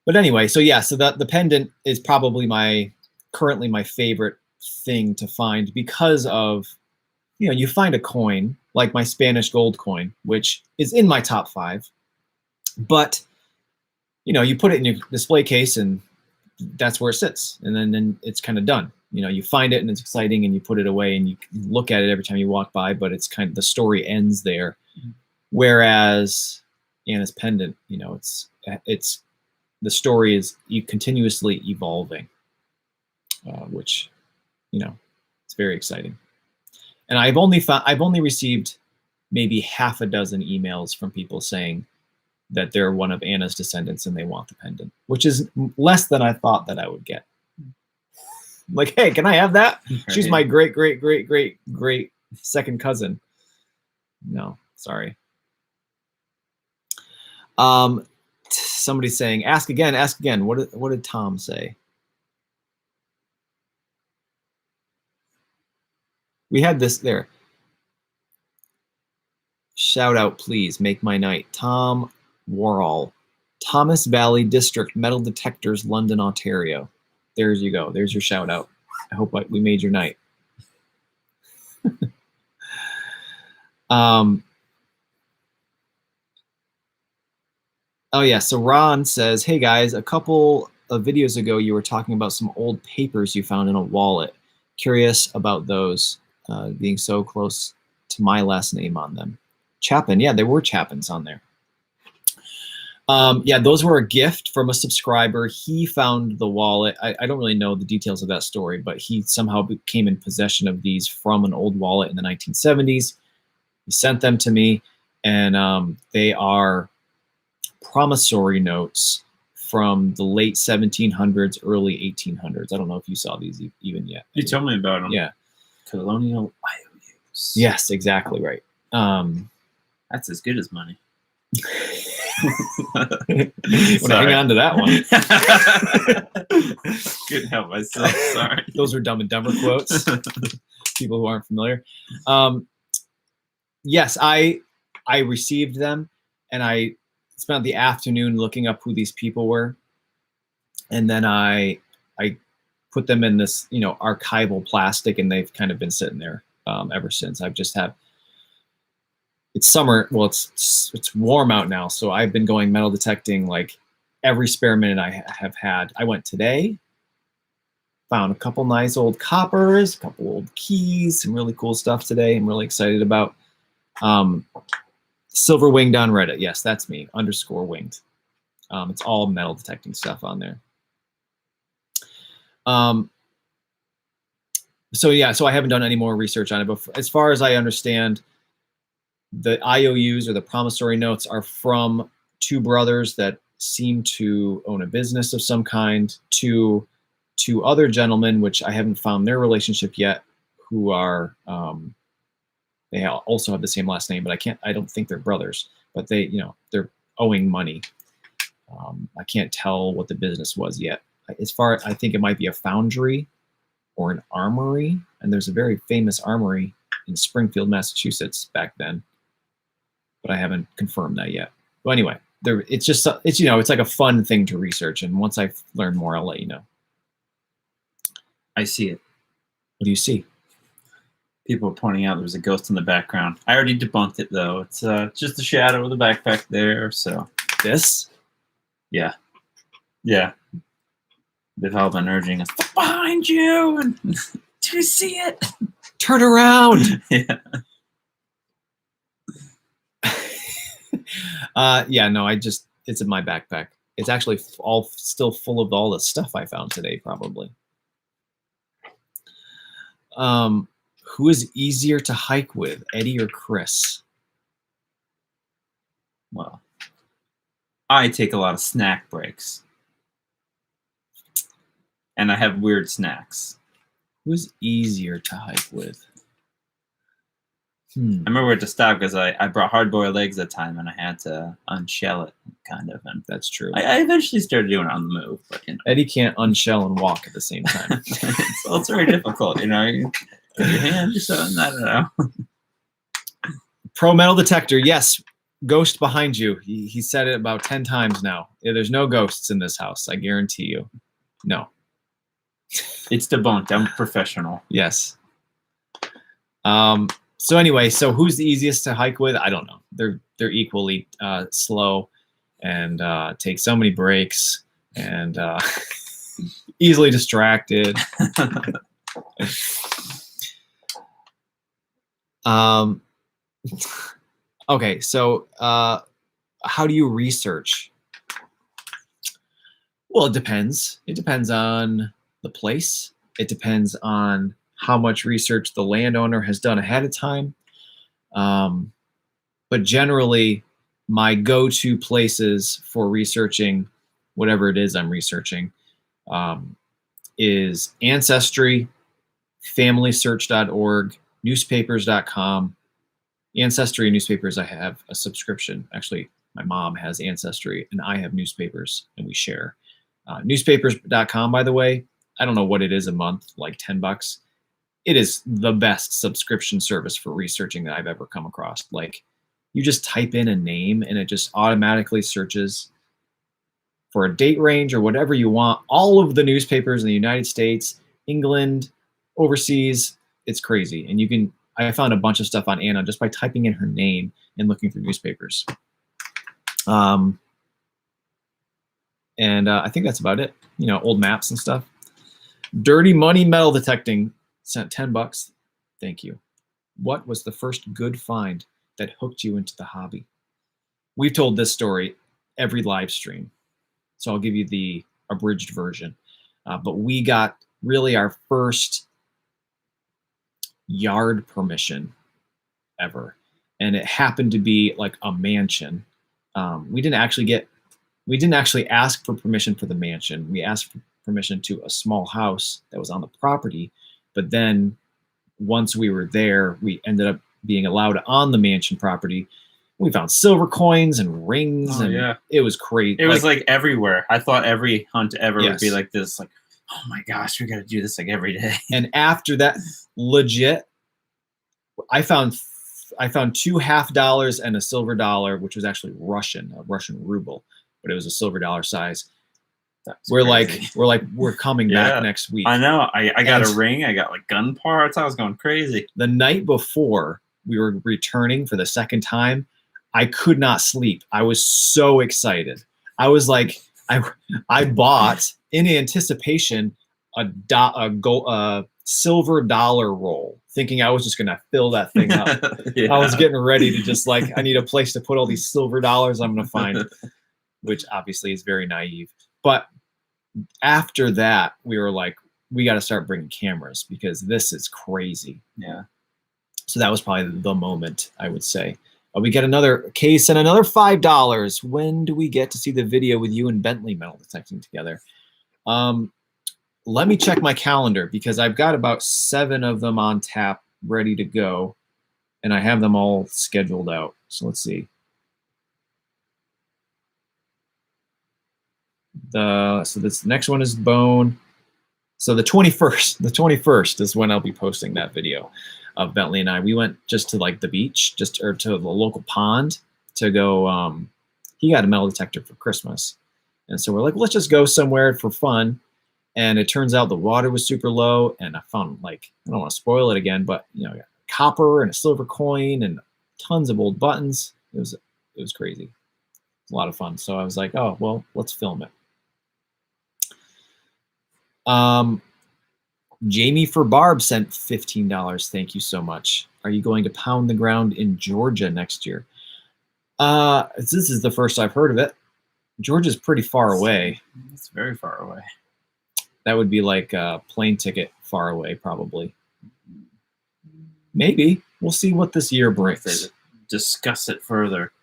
But anyway, so the pendant is probably currently my favorite thing to find, because of, you find a coin like my Spanish gold coin, which is in my top 5, but you put it in your display case and that's where it sits, and then it's kind of done. You find it and it's exciting and you put it away and you look at it every time you walk by, but it's kind of, the story ends there. Mm-hmm. Whereas Anna's pendant, it's the story is continuously evolving, which, it's very exciting. And I've only received maybe half a dozen emails from people saying that they're one of Anna's descendants and they want the pendant, which is less than I thought that I would get. Like, hey, can I have that? Right. She's my great, great, great, great, great second cousin. No, sorry. Somebody's saying, ask again. What did Tom say? We had this there. Shout out, please. Make my night. Tom Worrall, Thomas Valley District Metal Detectors, London, Ontario. There you go. There's your shout out. I hope we made your night. Oh yeah, so Ron says, hey guys, a couple of videos ago you were talking about some old papers you found in a wallet. Curious about those being so close to my last name on them. Chapin, yeah, there were Chapins on there. Yeah, those were a gift from a subscriber. He found the wallet. I don't really know the details of that story, but he somehow came in possession of these from an old wallet in the 1970s. He sent them to me, and they are promissory notes from the late 1700s, early 1800s. I don't know if you saw these even yet. You told me about them. Yeah. Colonial IOUs. Yes, exactly right. That's as good as money. Want to hang on to that one. Couldn't help myself. Sorry. Those are Dumb and Dumber quotes. People who aren't familiar. Yes, I received them, and I spent the afternoon looking up who these people were, and then I put them in this archival plastic, and they've kind of been sitting there ever since. I've just have. It's summer. Well, it's warm out now, so I've been going metal detecting like every spare minute I have had. I went today, found a couple nice old coppers, a couple old keys, some really cool stuff today. I'm really excited about. Silver Winged on Reddit. Yes, that's me. _winged. It's all metal detecting stuff on there. So I haven't done any more research on it, but as far as I understand, the IOUs or the promissory notes are from two brothers that seem to own a business of some kind to two other gentlemen, which I haven't found their relationship yet, who are they also have the same last name, but I don't think they're brothers, but they're owing money. I can't tell what the business was yet. I think it might be a foundry or an armory, and there's a very famous armory in Springfield, Massachusetts back then, but I haven't confirmed that yet. Well, anyway, it's like a fun thing to research, and once I've learned more, I'll let you know. I see it. What do you see? People are pointing out there's a ghost in the background. I already debunked it, though. It's just a shadow of the backpack there, so. This? Yeah. Yeah. They've all been urging us, look behind you! And do you see it? Turn around! Yeah. It's in my backpack. It's actually all still full of all the stuff I found today, probably. Who is easier to hike with, Eddie or Chris? Well, I take a lot of snack breaks. And I have weird snacks. Who is easier to hike with? I remember we had to stop because I brought hard-boiled eggs at the time, and I had to unshell it, kind of. And that's true. I eventually started doing it on the move. But, Eddie can't unshell and walk at the same time. It's very difficult, You put your hand or something, I don't know. Pro metal detector, yes. Ghost behind you. He said it about 10 times now. Yeah, there's no ghosts in this house, I guarantee you. No. It's debunked. I'm a professional. Yes. So anyway, who's the easiest to hike with? I don't know. They're equally slow and take so many breaks and easily distracted. Okay, so how do you research? Well, it depends. It depends on the place. It depends on how much research the landowner has done ahead of time. But generally, my go-to places for researching whatever it is I'm researching is Ancestry, FamilySearch.org, newspapers.com. Ancestry and newspapers, I have a subscription. Actually, my mom has Ancestry, and I have newspapers, and we share. Newspapers.com, by the way, I don't know what it is a month, like $10. It is the best subscription service for researching that I've ever come across. Like, you just type in a name, and it just automatically searches for a date range or whatever you want. All of the newspapers in the United States, England, overseas, it's crazy. And I found a bunch of stuff on Anna just by typing in her name and looking through newspapers. And I think that's about it. Old maps and stuff. Dirty Money Metal Detecting sent $10. Thank you. What was the first good find that hooked you into the hobby? We've told this story every live stream. So I'll give you the abridged version. But we got really our first yard permission ever. And it happened to be like a mansion. We didn't actually ask for permission for the mansion. We asked for permission to a small house that was on the property. But then once we were there, we ended up being allowed on the mansion property. We found silver coins and rings, and it was crazy. It was like everywhere. I thought every hunt ever would be Yes. like this. Like, oh my gosh, we got to do this like every day. And after that, legit, I found $2 half and a silver dollar, which was actually a Russian ruble, but it was a silver dollar size. We're coming back next week. I know. I got a ring. I got like gun parts. I was going crazy. The night before we were returning for the second time, I could not sleep. I was so excited. I was like, I bought in anticipation a silver dollar roll, thinking I was just gonna fill that thing up. I was getting ready to just like, I need a place to put all these silver dollars I'm gonna find, which obviously is very naive. But after that, we were like, we got to start bringing cameras because this is crazy. Yeah. So that was probably the moment, I would say. We get another case and another $5. When do we get to see the video with you and Bentley metal detecting together? Let me check my calendar because I've got about 7 of them on tap ready to go, and I have them all scheduled out. So let's see. So this next one is bone. So the 21st is when I'll be posting that video of Bentley and I. We went just to like the beach, or to the local pond to go. He got a metal detector for Christmas. And so we're like, let's just go somewhere for fun. And it turns out the water was super low, and I found, like, I don't want to spoil it again, but copper and a silver coin and tons of old buttons. It was crazy. It was a lot of fun. So I was like, oh, well, let's film it. Jamie for Barb sent $15. Thank you so much. Are you going to pound the ground in Georgia next year? This is the first I've heard of it. Georgia's pretty far away. It's very far away. That would be like a plane ticket far away, probably. Maybe. We'll see what this year brings. Discuss it further.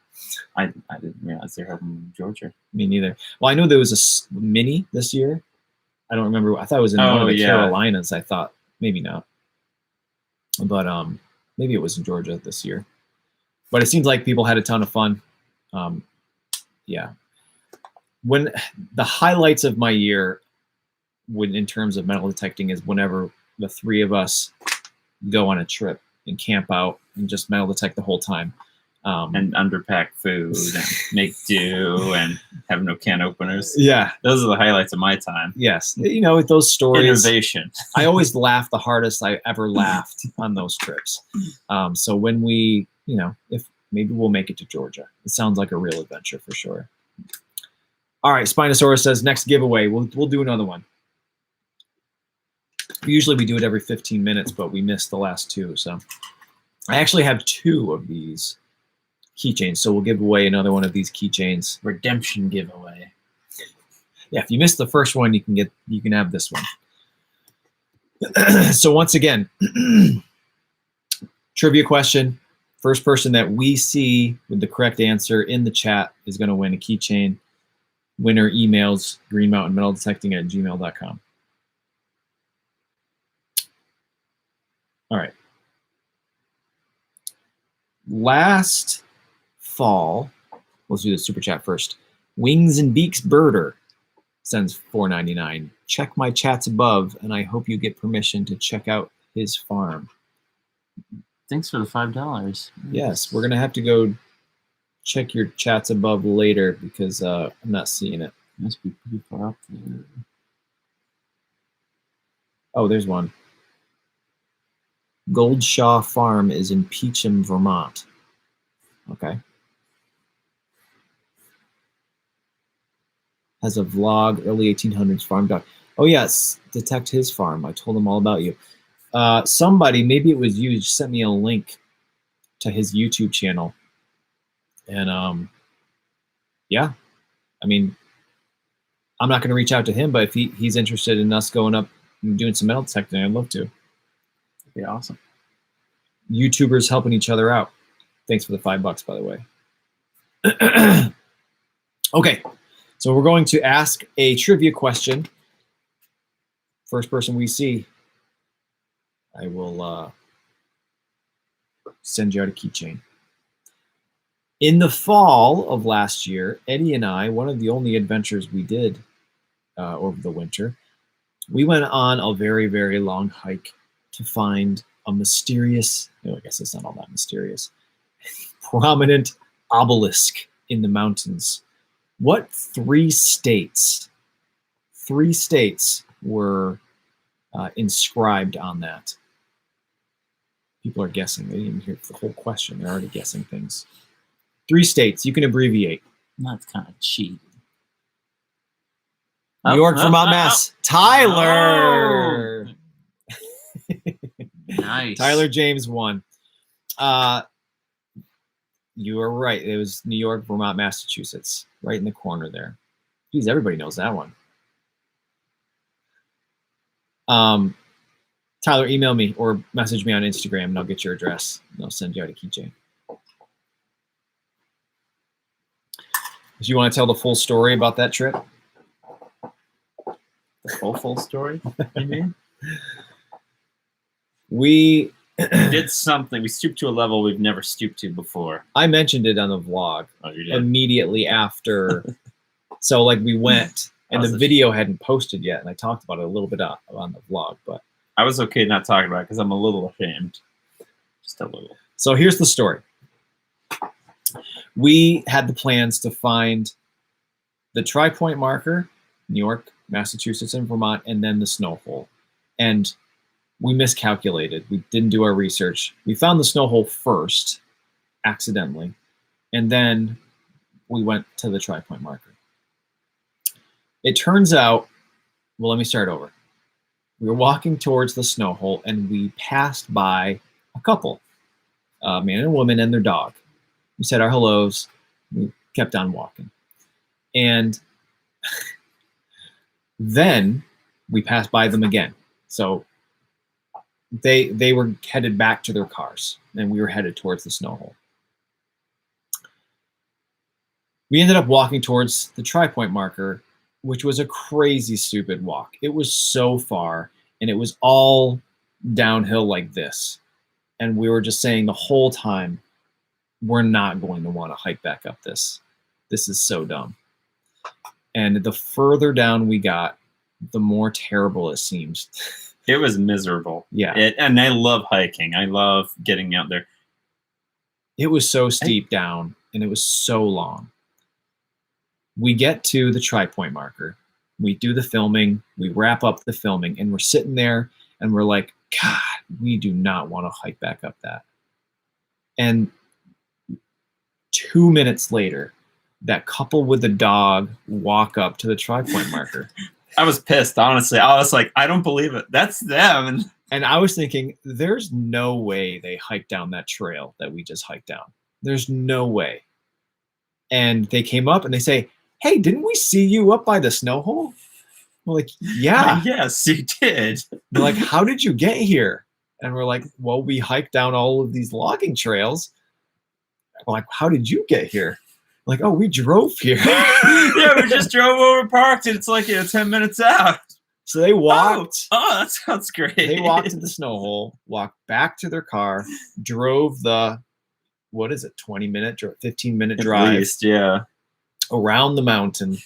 I didn't realize they were in Georgia. Me neither. Well, I know there was a mini this year. I don't remember. I thought it was in one of the Carolinas. I thought maybe not, but maybe it was in Georgia this year. But it seems like people had a ton of fun. Yeah. When the highlights of my year, in terms of metal detecting, is whenever the 3 of us go on a trip and camp out and just metal detect the whole time. And underpack food and make do and have no can openers. Yeah. Those are the highlights of my time. Yes. Those stories. Innovation. I always laugh the hardest I ever laughed on those trips. So when we, if maybe we'll make it to Georgia. It sounds like a real adventure for sure. All right. Spinosaurus says next giveaway. We'll do another one. Usually we do it every 15 minutes, but we missed the last 2. So I actually have 2 of these keychains, so we'll give away another one of these keychains. Redemption giveaway. Yeah, if you missed the first one, you can have this one. So once again, trivia question. First person that we see with the correct answer in the chat is going to win a keychain. Winner emails greenmountainmetaldetecting@gmail.com. All right. Last fall, let's do the super chat first. Wings and Beaks Birder sends $4.99. Check my chats above, and I hope you get permission to check out his farm. Thanks for the $5. Yes, we're gonna have to go check your chats above later because I'm not seeing it. Must be pretty far up there. Oh, there's one. Goldshaw Farm is in Peacham, Vermont. Okay. Has a vlog, early 1800s farm dog. Oh yes, detect his farm. I told him all about you. Somebody, maybe it was you, just sent me a link to his YouTube channel. And yeah, I mean, I'm not going to reach out to him, but if he's interested in us going up and doing some metal detecting, I'd love to. That'd be awesome. YouTubers helping each other out. Thanks for the $5, by the way. Okay, so we're going to ask a trivia question. First person we see, I will send you out a keychain. In the fall of last year, Eddie and I, one of the only adventures we did over the winter, we went on a very, very long hike to find a mysterious, no, I guess it's not all that mysterious, prominent obelisk in the mountains. What three states were inscribed on that? People are guessing. They didn't even hear the whole question. They're already guessing things. 3 states. You can abbreviate. That's kind of cheap. New York, Vermont, Mass. Tyler. Nice. Tyler James won. You are right. It was New York, Vermont, Massachusetts. Right in the corner there. Geez, everybody knows that one. Tyler, email me or message me on Instagram and I'll get your address and I'll send you out a keychain. Do you want to tell the full story about that trip? The full story, you mean? We did something. We stooped to a level we've never stooped to before. I mentioned it on the vlog. Oh, you did? Immediately after. So like we went and the video hadn't posted yet and I talked about it a little bit on the vlog, but I was okay not talking about it because I'm a little ashamed. Just a little. So here's the story. We had the plans to find the Tri-Point marker, New York, Massachusetts, and Vermont, and then the snow hole. And we miscalculated. We didn't do our research. We found the snow hole first, accidentally, and then we went to the Tri-Point marker. It turns out, well, let me start over. We were walking towards the snow hole, and we passed by a couple, a man and a woman and their dog. We said our hellos. We kept on walking. And then we passed by them again. So they were headed back to their cars, and we were headed towards the snow hole. We ended up walking towards the Tri-Point marker, which was a crazy, stupid walk. It was so far, and it was all downhill like this. And we were just saying the whole time, we're not going to want to hike back up this. This is so dumb. And the further down we got, the more terrible it seemed. It was miserable. Yeah. And I love hiking. I love getting out there. It was so steep down, and it was so long. We get to the Tri-Point marker. We do the filming. We wrap up the filming, and we're sitting there, and we're like, God, we do not want to hike back up that. And 2 minutes later, that couple with the dog walk up to the Tri-Point marker. I was pissed, honestly. I was like, I don't believe it. That's them. And I was thinking, there's no way they hiked down that trail that we just hiked down. There's no way. And they came up and they say, hey, didn't we see you up by the snow hole? We're like, yeah. Yes, you did. They're like, how did you get here? And we're like, well, we hiked down all of these logging trails. We're like, how did you get here? Like, oh, we drove here. Yeah, we just drove over, parked, and it's like 10 minutes out. So they walked. Oh, that sounds great. They walked to the snow hole, walked back to their car, drove the, 20-minute, 15-minute drive. At least, yeah. Around the mountain,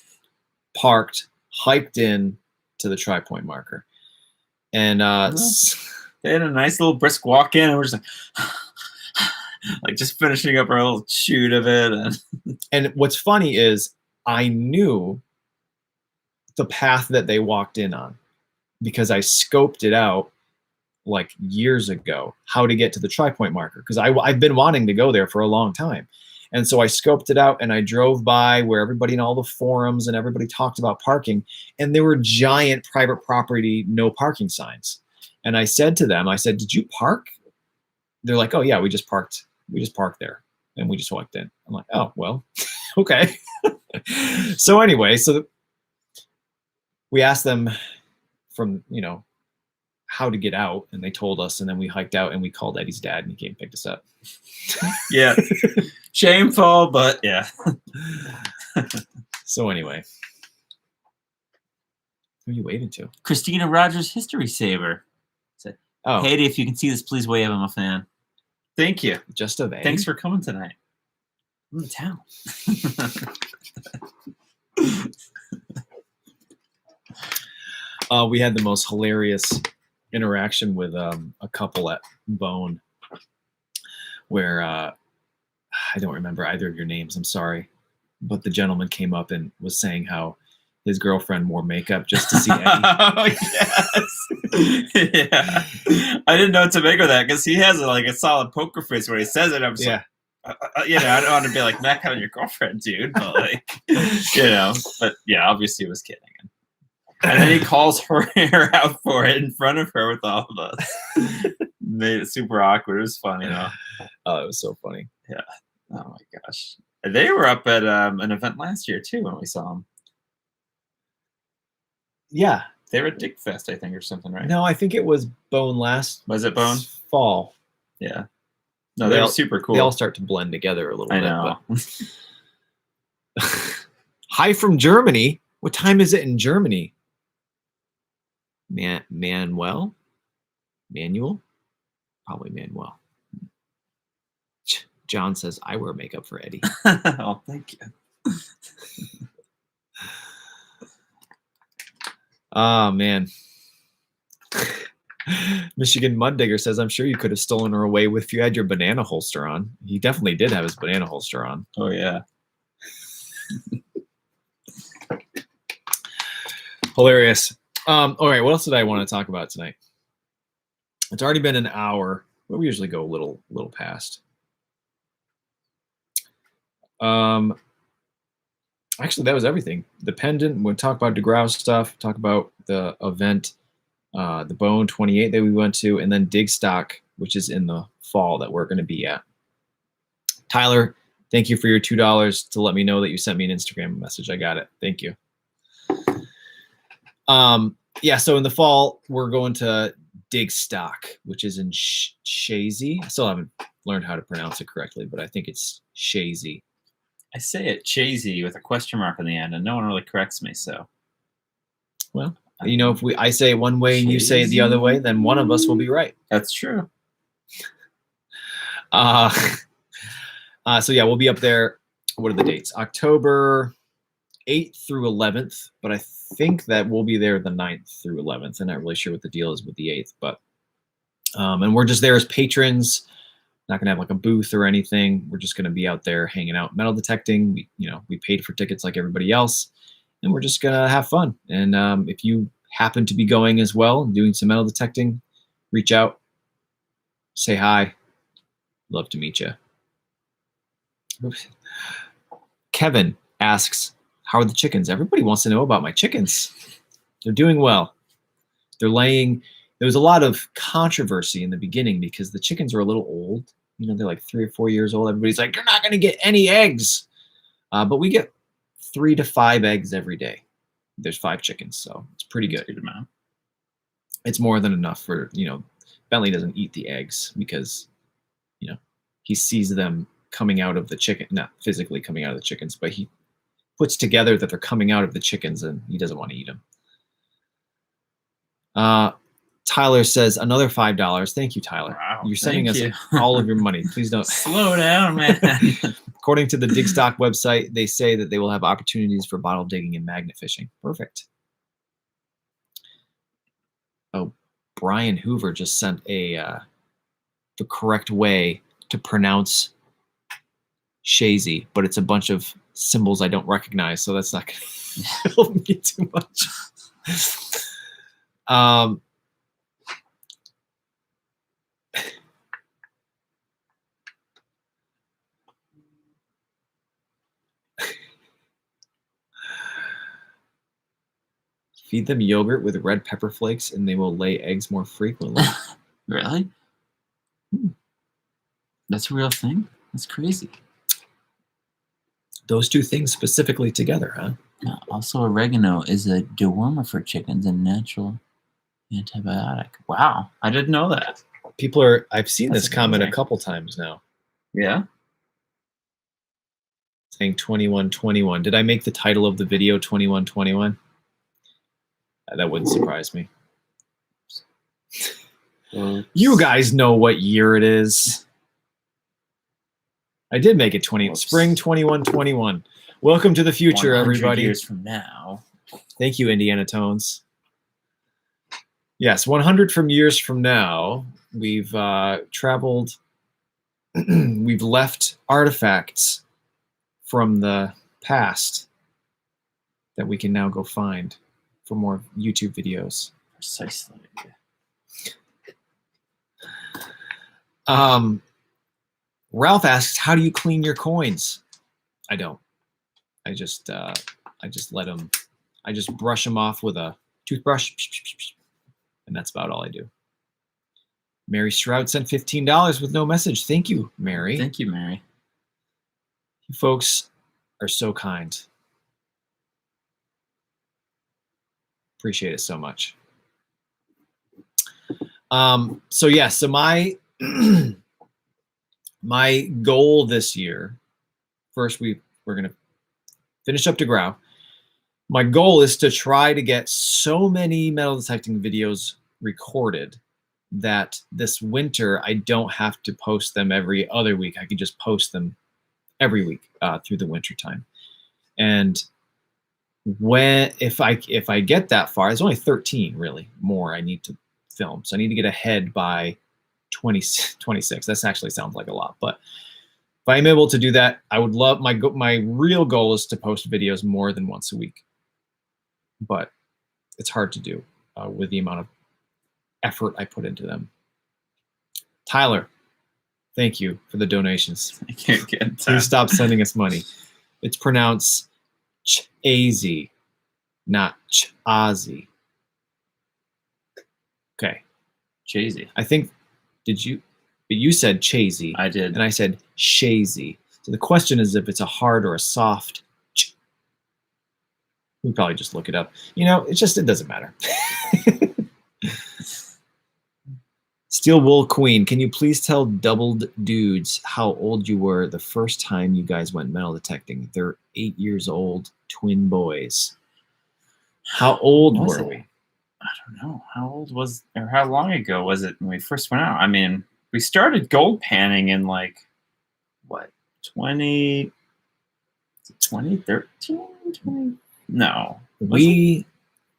parked, hiked in to the Tri-Point marker. And they had a nice little brisk walk in, and we're just like just finishing up our little shoot of it. And what's funny is I knew the path that they walked in on because I scoped it out like years ago, how to get to the Tri-Point marker, because I've been wanting to go there for a long time. And so I scoped it out and I drove by where everybody in all the forums and everybody talked about parking, and there were giant private property, no parking signs. And I said to them, I said, did you park? They're like, oh yeah, we just parked there and we just walked in. I'm like, oh, well, okay. So anyway, we asked them from, how to get out, and they told us, and then we hiked out and we called Eddie's dad and he came and picked us up. Yeah. Shameful, but yeah. So anyway. Who are you waving to? Christina Rogers, History Saver. Oh, Hey, if you can see this, please wave. I'm a fan. Thank you. just a Thanks for coming tonight. I'm in town. We had the most hilarious interaction with a couple at Bone where I don't remember either of your names. I'm sorry. But the gentleman came up and was saying how his girlfriend wore makeup just to see Eddie. Oh, yes. Yeah. I didn't know what to make of that because he has a solid poker face when he says it. I'm just like, I don't want to be like, Matt, on your girlfriend, dude. But but yeah, obviously he was kidding. And then he calls her hair out for it in front of her with all of us. Made it super awkward. It was funny, though. Oh, it was so funny. Yeah. Oh my gosh. They were up at an event last year too when we saw them. Yeah. They were at Dig Fest, I think, or something, right? No, I think it was Bone last. Was it Bone? Fall. Yeah. No, they were super cool. They all start to blend together a little bit. I know. But... Hi from Germany. What time is it in Germany? Manuel? Probably Manuel. John says, I wear makeup for Eddie. Oh, thank you. Oh, man. Michigan Mud Digger says, I'm sure you could have stolen her away if you had your banana holster on. He definitely did have his banana holster on. Oh, yeah. Hilarious. All right, what else did I want to talk about tonight? It's already been an hour, but we usually go a little past. Actually, that was everything. The pendant, we'll talk about DeGraw stuff, talk about the event, the Bone 28 that we went to, and then Digstock, which is in the fall that we're going to be at. Tyler, thank you for your $2 to let me know that you sent me an Instagram message. I got it. Thank you. Yeah, so in the fall, we're going to Digstock, which is in Chazy. I still haven't learned how to pronounce it correctly, but I think it's Chazy. I say it Chazy with a question mark on the end, and no one really corrects me, so. Well, if I say it one way and you say it the other way, then one of us will be right. That's true. So yeah, we'll be up there. What are the dates? October 8th through 11th, but I think that we'll be there the 9th through 11th. I'm not really sure what the deal is with the 8th, but and we're just there as patrons. Not gonna have like a booth or anything. We're just gonna be out there hanging out, metal detecting. We paid for tickets like everybody else, and we're just gonna have fun. And if you happen to be going as well and doing some metal detecting, reach out, say hi. Love to meet you. Kevin asks, how are the chickens? Everybody wants to know about my chickens. They're doing well. They're laying. There was a lot of controversy in the beginning because the chickens are a little old. They're like 3 or 4 years old. Everybody's like, you're not going to get any eggs. But we get 3 to 5 eggs every day. There's 5 chickens, so it's pretty good. Good amount. It's more than enough for, Bentley doesn't eat the eggs because, he sees them coming out of the chicken, not physically coming out of the chickens, but he puts together that they're coming out of the chickens and he doesn't want to eat them. Tyler says another $5. Thank you, Tyler. Wow, you're sending us all of your money. Please don't slow down, man. According to the Digstock website, they say that they will have opportunities for bottle digging and magnet fishing. Perfect. Oh, Brian Hoover just sent the correct way to pronounce Chazy, but it's a bunch of symbols I don't recognize, so that's not going to help me too much. Feed them yogurt with red pepper flakes and they will lay eggs more frequently. Really? That's a real thing? That's crazy. Those two things specifically together, huh? Also, oregano is a dewormer for chickens and natural antibiotic. Wow, I didn't know that. I've seen That's this comment a amazing. couple times now, Yeah. saying 2121. Did I make the title of the video 2121? That wouldn't surprise me. You guys know what year it is. I did make it spring 2121. Welcome to the future, 100 everybody. years from now. Thank you, Indiana Tones. Yes, 100 years from now, we've traveled. We've left artifacts from the past that we can now go find for more YouTube videos. Precisely. Ralph asks, "How do you clean your coins?" I don't. I just let them. I just brush them off with a toothbrush, and that's about all I do. Mary Stroud sent $15 with no message. Thank you, Mary. Thank you, Mary. You folks are so kind. Appreciate it so much. So my my goal this year, first we're gonna finish up DeGrau. My goal is to try to get so many metal detecting videos recorded that this winter I don't have to post them every other week. I can just post them every week through the winter time. And if I get that far, there's only 13 really more I need to film. So I need to get ahead by 2026. That actually sounds like a lot, but if I'm able to do that, I would love my real goal is to post videos more than once a week. But it's hard to do with the amount of effort I put into them. Tyler, thank you for the donations. I can't get that. Please stop sending us money. It's pronounced Chazy, not Chazy. Okay. Chazy. I think, but you said Chazy. I did. And I said Shazy. So the question is if it's a hard or a soft ch. We probably just look it up. It doesn't matter. Steel Wool Queen, can you please tell doubled dudes how old you were the first time you guys went metal detecting? They're 8 years old, twin boys. How old were we? I don't know. How long ago was it when we first went out? I mean, we started gold panning in 2013? No. We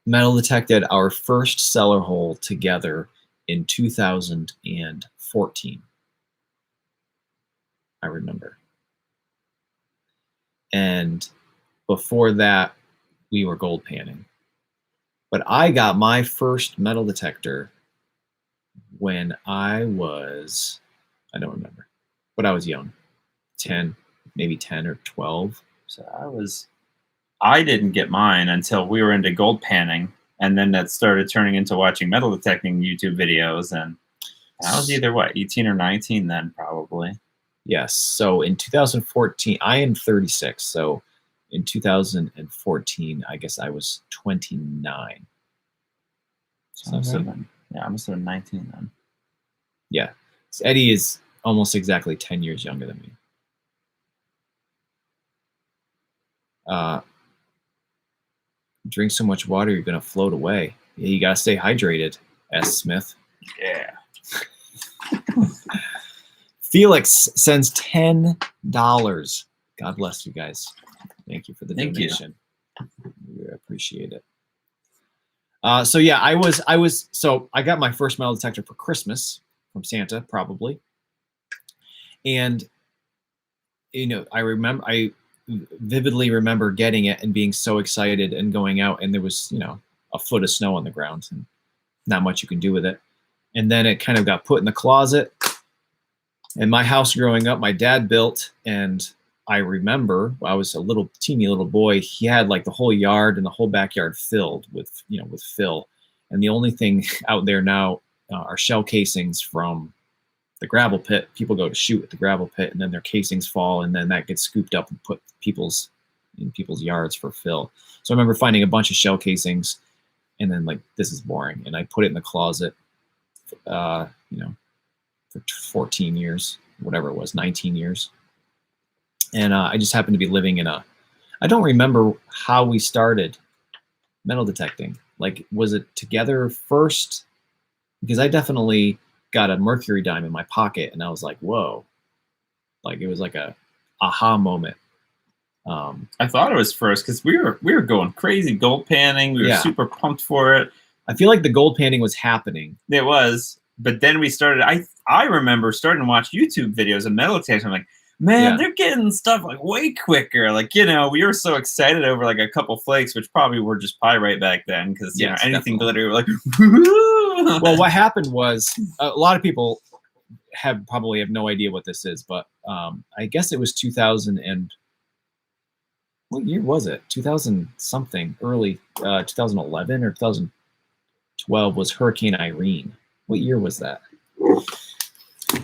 metal detected our first cellar hole together in 2014. I remember. And before that, we were gold panning. But I got my first metal detector when I don't remember, but I was young, 10, maybe 10 or 12. So I didn't get mine until we were into gold panning, and then that started turning into watching metal detecting YouTube videos, and I was either 18 or 19 then, probably. Yes. So in 2014, I am 36. So in 2014, I guess I was 29. So I must have been 19 then. Yeah. So Eddie is almost exactly 10 years younger than me. Drink so much water, you're going to float away. Yeah, you got to stay hydrated, S. Smith. Yeah. Felix sends $10. God bless you guys. Thank you for the donation. We appreciate it. So yeah, I got my first metal detector for Christmas from Santa, probably. And I vividly remember getting it and being so excited and going out, and there was, a foot of snow on the ground and not much you can do with it. And then it kind of got put in the closet. And my house growing up, my dad built, and I remember I was a teeny little boy. He had like the whole yard and the whole backyard filled with fill. And the only thing out there now are shell casings from the gravel pit. People go to shoot at the gravel pit, and then their casings fall, and then that gets scooped up and put in people's yards for fill. So I remember finding a bunch of shell casings, and then like, this is boring, and I put it in the closet, for 14 years, whatever it was, 19 years. And I just happened to be living I don't remember how we started metal detecting. Like, was it together first? Because I definitely got a mercury dime in my pocket, and I was like, whoa. Like, it was like a aha moment. I thought it was first because we were going crazy gold panning. We were super pumped for it. I feel like the gold panning was happening. It was, but then we started. I remember starting to watch YouTube videos of metal detectors. I'm like, man, they're getting stuff like way quicker. Like, we were so excited over like a couple flakes, which probably were just pyrite back then, because anything glittery, we're like, woo! Well, what happened was a lot of people probably have no idea what this is, but I guess it was 2000 and what year was it? 2000 something, early 2011 or 2012 was Hurricane Irene. What year was that?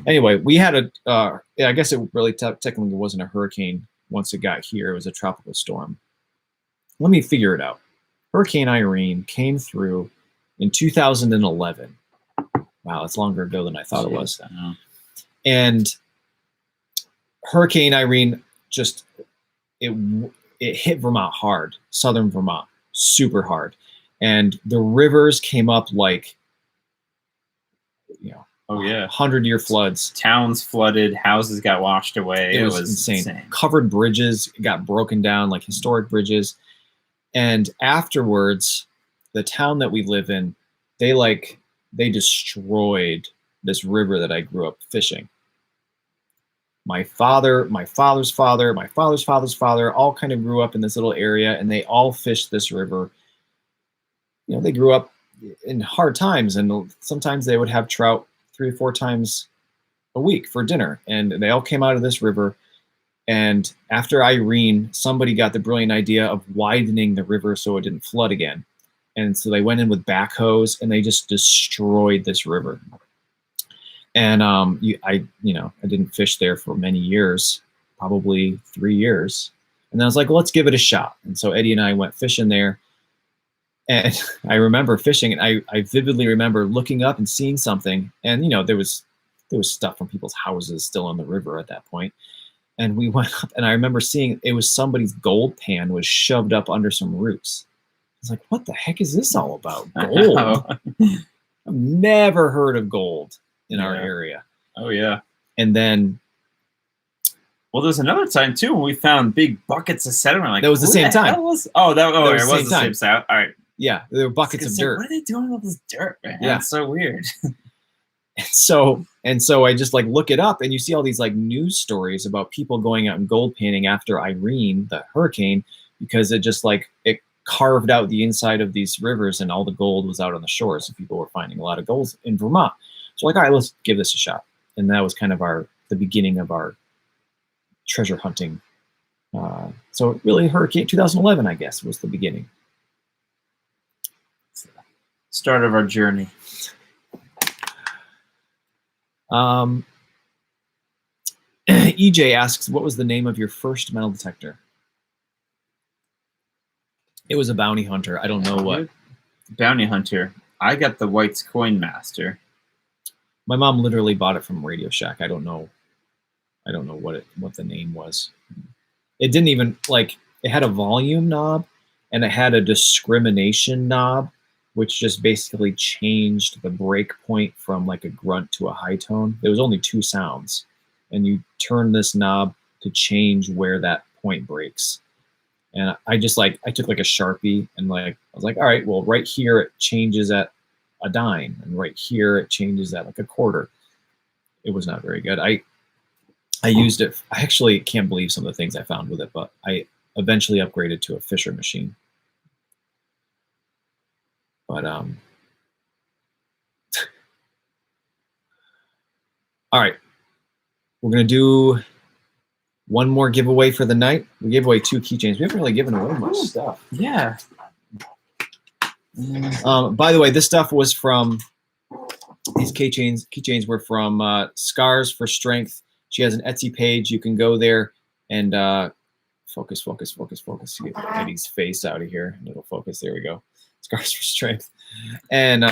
Anyway, we had I guess it really technically wasn't a hurricane once it got here. It was a tropical storm. Let me figure it out. Hurricane Irene came through in 2011. Wow, that's longer ago than I thought it was. And Hurricane Irene it hit Vermont hard, southern Vermont, super hard. And the rivers came up like, 100-year floods. Towns flooded, houses got washed away. It was insane. Covered bridges got broken down, like historic bridges. And afterwards, the town that we live in, they destroyed this river that I grew up fishing. My father, my father's father, my father's father's father, all kind of grew up in this little area, and they all fished this river. They grew up in hard times, and sometimes they would have trout 3 or 4 times a week for dinner, and they all came out of this river. And after Irene, somebody got the brilliant idea of widening the river so it didn't flood again. And so they went in with backhoes, and they just destroyed this river. And I didn't fish there for many years, probably 3 years. And then I was like, well, let's give it a shot. And so Eddie and I went fishing there. And I remember fishing, and I vividly remember looking up and seeing something. And there was stuff from people's houses still on the river at that point. And we went up, and I remember seeing it was somebody's gold pan was shoved up under some roots. I was like, what the heck is this all about? Gold? I've never heard of gold in our area. Oh yeah. And then, well, there's another time too when we found big buckets of sediment. Like, that was the same time. It was the same time. All right. Yeah, there were buckets of dirt. What are they doing with this dirt, man? Yeah, it's so weird. and so I just like look it up, and you see all these like news stories about people going out and gold panning after Irene, the hurricane, because it just like it carved out the inside of these rivers, and all the gold was out on the shore. So people were finding a lot of gold in Vermont. So like, all right, let's give this a shot. And that was kind of the beginning of our treasure hunting. So really, Hurricane 2011, I guess, was the beginning. Start of our journey. EJ asks, what was the name of your first metal detector? It was a Bounty Hunter. I don't know what. Bounty Hunter. I got the White's Coin Master. My mom literally bought it from Radio Shack. I don't know what the name was. It didn't even it had a volume knob, and it had a discrimination knob, which just basically changed the break point from like a grunt to a high tone. There was only 2 sounds, and you turn this knob to change where that point breaks. And I took like a Sharpie, and I was like, all right, well, right here it changes at a dime, and right here it changes at like a quarter. It was not very good. I used it. I actually can't believe some of the things I found with it, but I eventually upgraded to a Fisher machine. But all right, we're gonna do one more giveaway for the night. We gave away 2 keychains. We haven't really given away much stuff. Yeah. By the way, this stuff was from these keychains were from Scars for Strength. She has an Etsy page. You can go there and focus. Get Eddie's face out of here. It'll focus. There we go. Scars for Strength. And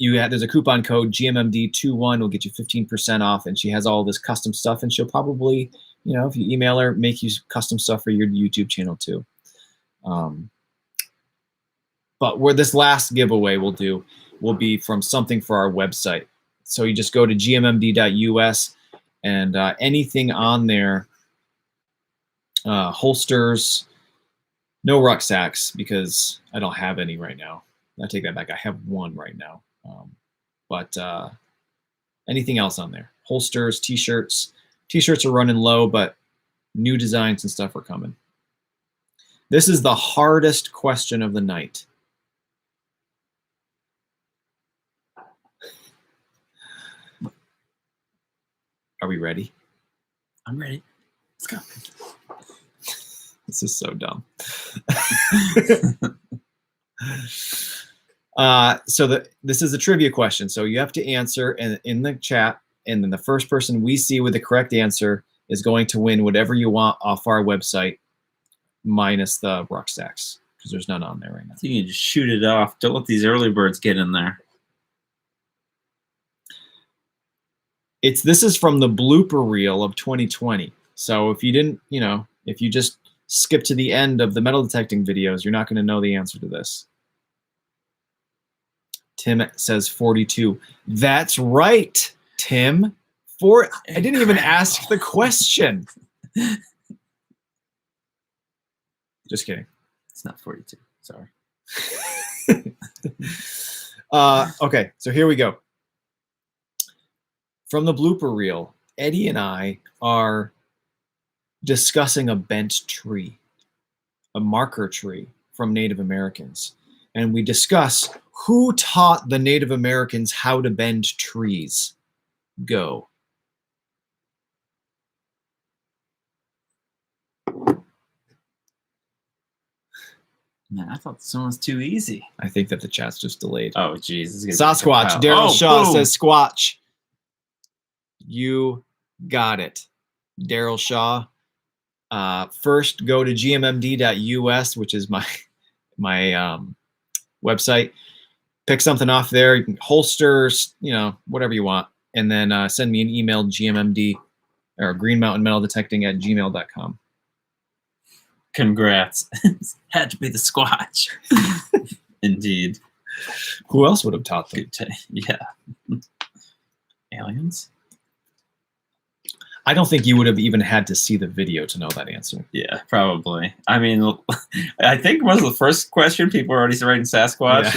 there's a coupon code GMMD21 will get you 15% off. And she has all this custom stuff. And she'll probably, if you email her, make you custom stuff for your YouTube channel too. But where this last giveaway will be from something for our website. So you just go to gmmd.us and anything on there, holsters, no rucksacks because I don't have any right now. I take that back. I have one right now. But anything else on there, holsters, t-shirts. T-shirts are running low, but new designs and stuff are coming. This is the hardest question of the night. Are we ready? I'm ready. Let's go. This is so dumb. This is a trivia question. So you have to answer in the chat, and then the first person we see with the correct answer is going to win whatever you want off our website, minus the rucksacks, because there's none on there right now. So you can just shoot it off. Don't let these early birds get in there. This is from the blooper reel of 2020. So if you didn't, if you just skip to the end of the metal detecting videos, you're not going to know the answer to this. Tim says 42. That's right, Tim. I didn't even ask the question. Just kidding. It's not 42. Sorry. Okay, so here we go. From the blooper reel, Eddie and I are discussing a bent tree, a marker tree from Native Americans. And we discuss who taught the Native Americans how to bend trees. Go. Man, I thought this one was too easy. I think that the chat's just delayed. Oh, jeez. Sasquatch. Daryl Shaw says Squatch. You got it. Daryl Shaw. First, go to gmmd.us, which is my website. Pick something off there. You can holsters, whatever you want. And then send me an email, gmmd or Green Mountain Metal Detecting at gmail.com. Congrats. Had to be the Squatch. Indeed. Who else would have taught them? Yeah. Aliens? I don't think you would have even had to see the video to know that answer. Yeah, probably. I mean, I think was the first question people were already writing Sasquatch. Yeah.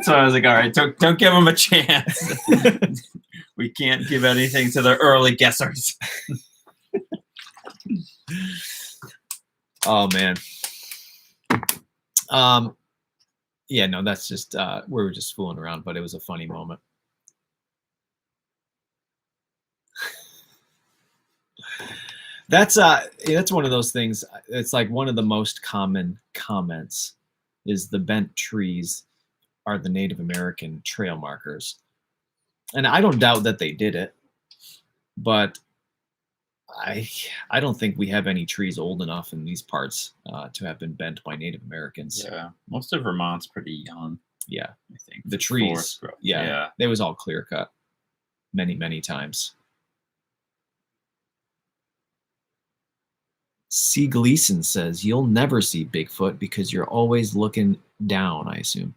So I was like, all right, don't give them a chance. We can't give anything to the early guessers. Oh man. Yeah, no, that's just we were just fooling around, but it was a funny moment. That's one of those things. It's like one of the most common comments is the bent trees are the Native American trail markers. And I don't doubt that they did it, but I don't think we have any trees old enough in these parts to have been bent by Native Americans. Yeah, most of Vermont's pretty young. Yeah, I think the trees. Yeah, they was all clear cut many times. C. Gleason says, you'll never see Bigfoot because you're always looking down, I assume.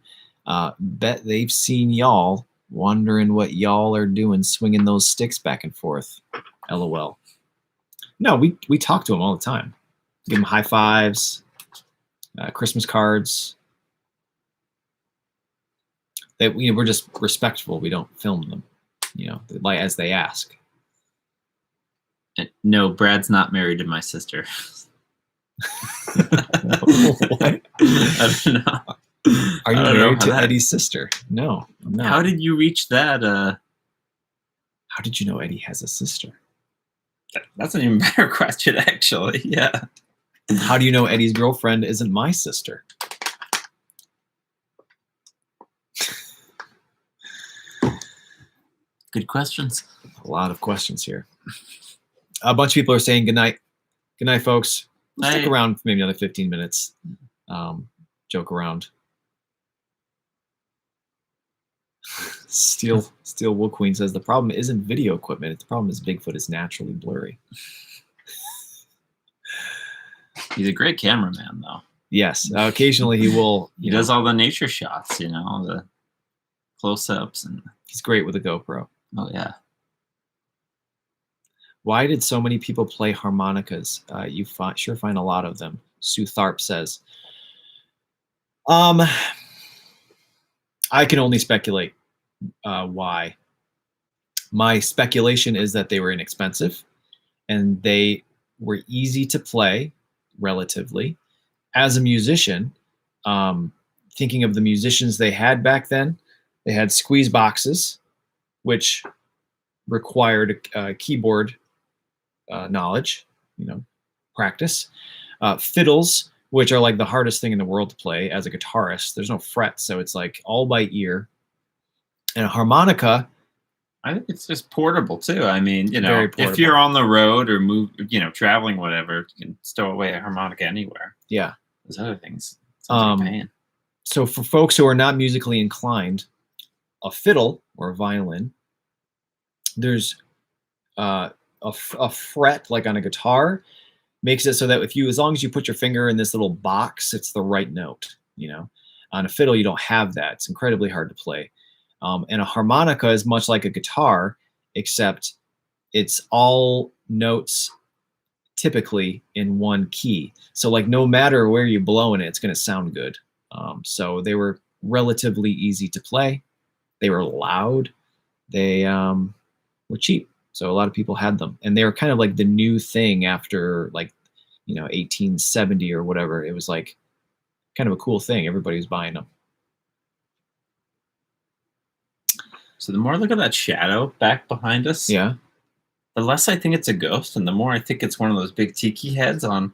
Bet they've seen y'all, wondering what y'all are doing, swinging those sticks back and forth. LOL. No, we talk to them all the time. Give them high fives, Christmas cards. We're just respectful. We don't film them, like as they ask. No, Brad's not married to my sister. What? I don't know. Are you married to Eddie's sister? No, I'm not. How did you reach that? How did you know Eddie has a sister? That's an even better question, actually. Yeah. How do you know Eddie's girlfriend isn't my sister? Good questions. A lot of questions here. A bunch of people are saying good night. Good night, folks. We'll stick Night. around for maybe another 15 minutes. Joke around. Steel Wool Queen says the problem isn't video equipment. The problem is Bigfoot is naturally blurry. He's a great cameraman, though. Yes, occasionally he will. He does all the nature shots, the close-ups, and he's great with a GoPro. Oh yeah. Why did so many people play harmonicas? You sure find a lot of them. Sue Tharp says. I can only speculate why. My speculation is that they were inexpensive and they were easy to play relatively. As a musician, thinking of the musicians they had back then, they had squeeze boxes, which required keyboard knowledge, practice. Fiddles, which are like the hardest thing in the world to play as a guitarist. There's no frets, so it's like all by ear. And a harmonica, I think it's just portable too. I mean, Very if portable. you're on the road or traveling, whatever, you can stow away a harmonica anywhere. yeah. Those other things. Sounds like a pain. So for folks who are not musically inclined, a fiddle or a violin, there's a fret like on a guitar, makes it so that as long as you put your finger in this little box, it's the right note. On a fiddle, you don't have that. It's incredibly hard to play. And a harmonica is much like a guitar, except it's all notes typically in one key. So like no matter where you blow in it, it's going to sound good. So they were relatively easy to play. They were loud. They were cheap. So a lot of people had them. And they were kind of like the new thing after 1870 or whatever. It was like kind of a cool thing. Everybody was buying them. So the more I look at that shadow back behind us, Yeah. the less I think it's a ghost, and the more I think it's one of those big tiki heads on.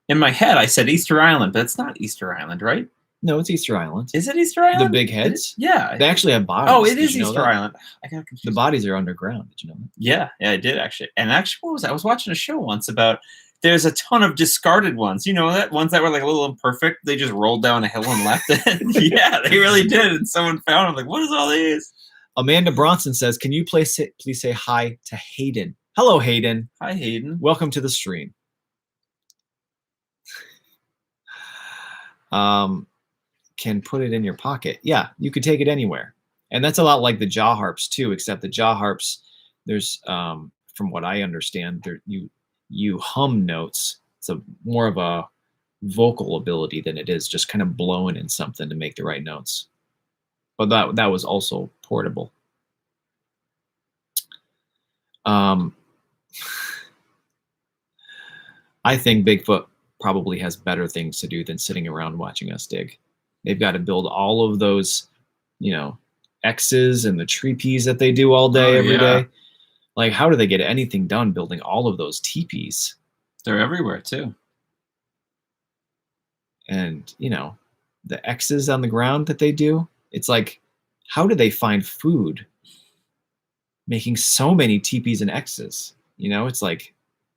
In my head, I said Easter Island, but it's not Easter Island, right? No, it's Easter Island. Is it Easter Island? The big heads? Yeah. They actually have bodies. Oh, it Did is you know Easter that? Island. I got confused. The bodies are underground. Did you know that? Yeah, I did actually. And actually, what was that? I was watching a show once about there's a ton of discarded ones. You know that? Ones that were like a little imperfect. They just rolled down a hill and left it. Yeah, they really did. And someone found them. Like, what is all these? Amanda Bronson says, can you please say hi to Hayden? Hello, Hayden. Hi, Hayden. Welcome to the stream. Can put it in your pocket. Yeah, you could take it anywhere. And that's a lot like the jaw harps too, except the jaw harps, there's, from what I understand, you hum notes. It's more of a vocal ability than it is just kind of blowing in something to make the right notes. But that was also portable. I think Bigfoot probably has better things to do than sitting around watching us dig. They've got to build all of those, X's and the treepees that they do all day, every day. Like, how do they get anything done building all of those teepees? They're everywhere too. And, the X's on the ground that they do, it's like, how do they find food making so many teepees and X's? It's like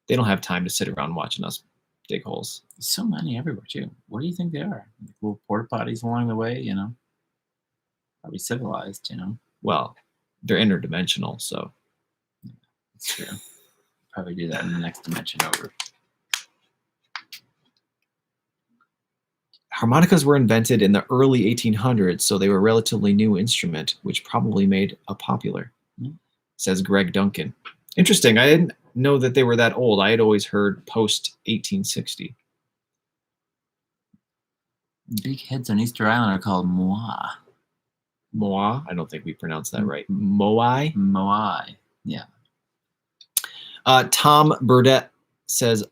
they don't have time to sit around watching us dig holes. There's so many everywhere too. What do you think they are? Like little porta potties along the way, Probably civilized, Well, they're interdimensional, so. It's true. Probably do that in the next dimension over. Harmonicas were invented in the early 1800s, so they were a relatively new instrument, which probably made a popular, says Greg Duncan. Interesting. I didn't know that they were that old. I had always heard post 1860. Big heads on Easter Island are called moai. Moai? I don't think we pronounced that right. Moai? Moai. Yeah. Tom Burdett says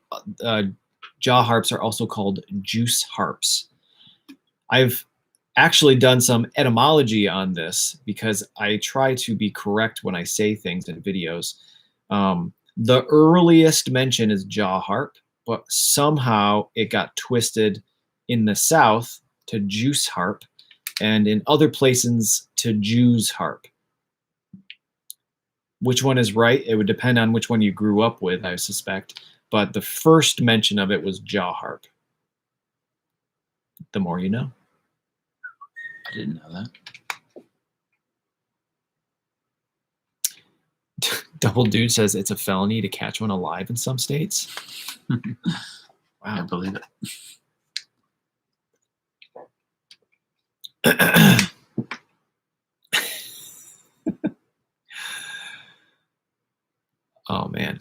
jaw harps are also called juice harps. I've actually done some etymology on this because I try to be correct when I say things in videos. The earliest mention is jaw harp, but somehow it got twisted in the South to juice harp and in other places to Jew's harp. Which one is right? It would depend on which one you grew up with, I suspect. But the first mention of it was jaw harp. The more you know. I didn't know that. Double Dude says it's a felony to catch one alive in some states. I Wow. believe it. Oh man.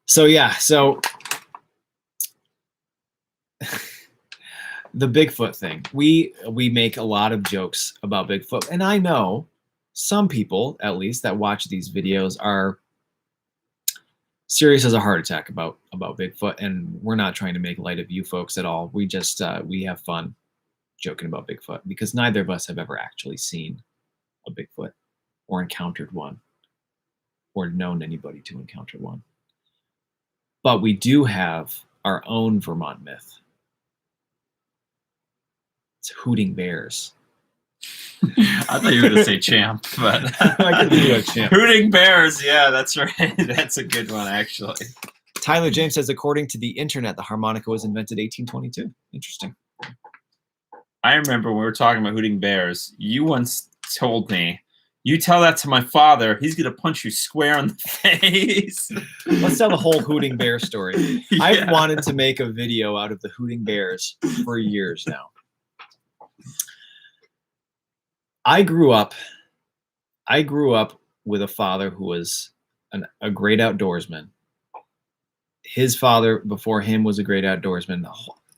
So yeah, so the Bigfoot thing. We make a lot of jokes about Bigfoot, and I know some people, at least, that watch these videos are serious as a heart attack about Bigfoot, and we're not trying to make light of you folks at all. We just we have fun joking about Bigfoot because neither of us have ever actually seen a Bigfoot or encountered one or known anybody to encounter one. But we do have our own Vermont myth. It's hooting bears. I thought you were going to say champ, but I could do a champ. Hooting bears. Yeah, that's right. That's a good one, actually. Tyler James says, according to the internet, the harmonica was invented 1822. Interesting. I remember when we were talking about hooting bears, you once told me, you tell that to my father, he's going to punch you square in the face. Let's tell the whole hooting bear story. I've Yeah. wanted to make a video out of the hooting bears for years now. I grew up with a father who was a great outdoorsman. His father before him was a great outdoorsman.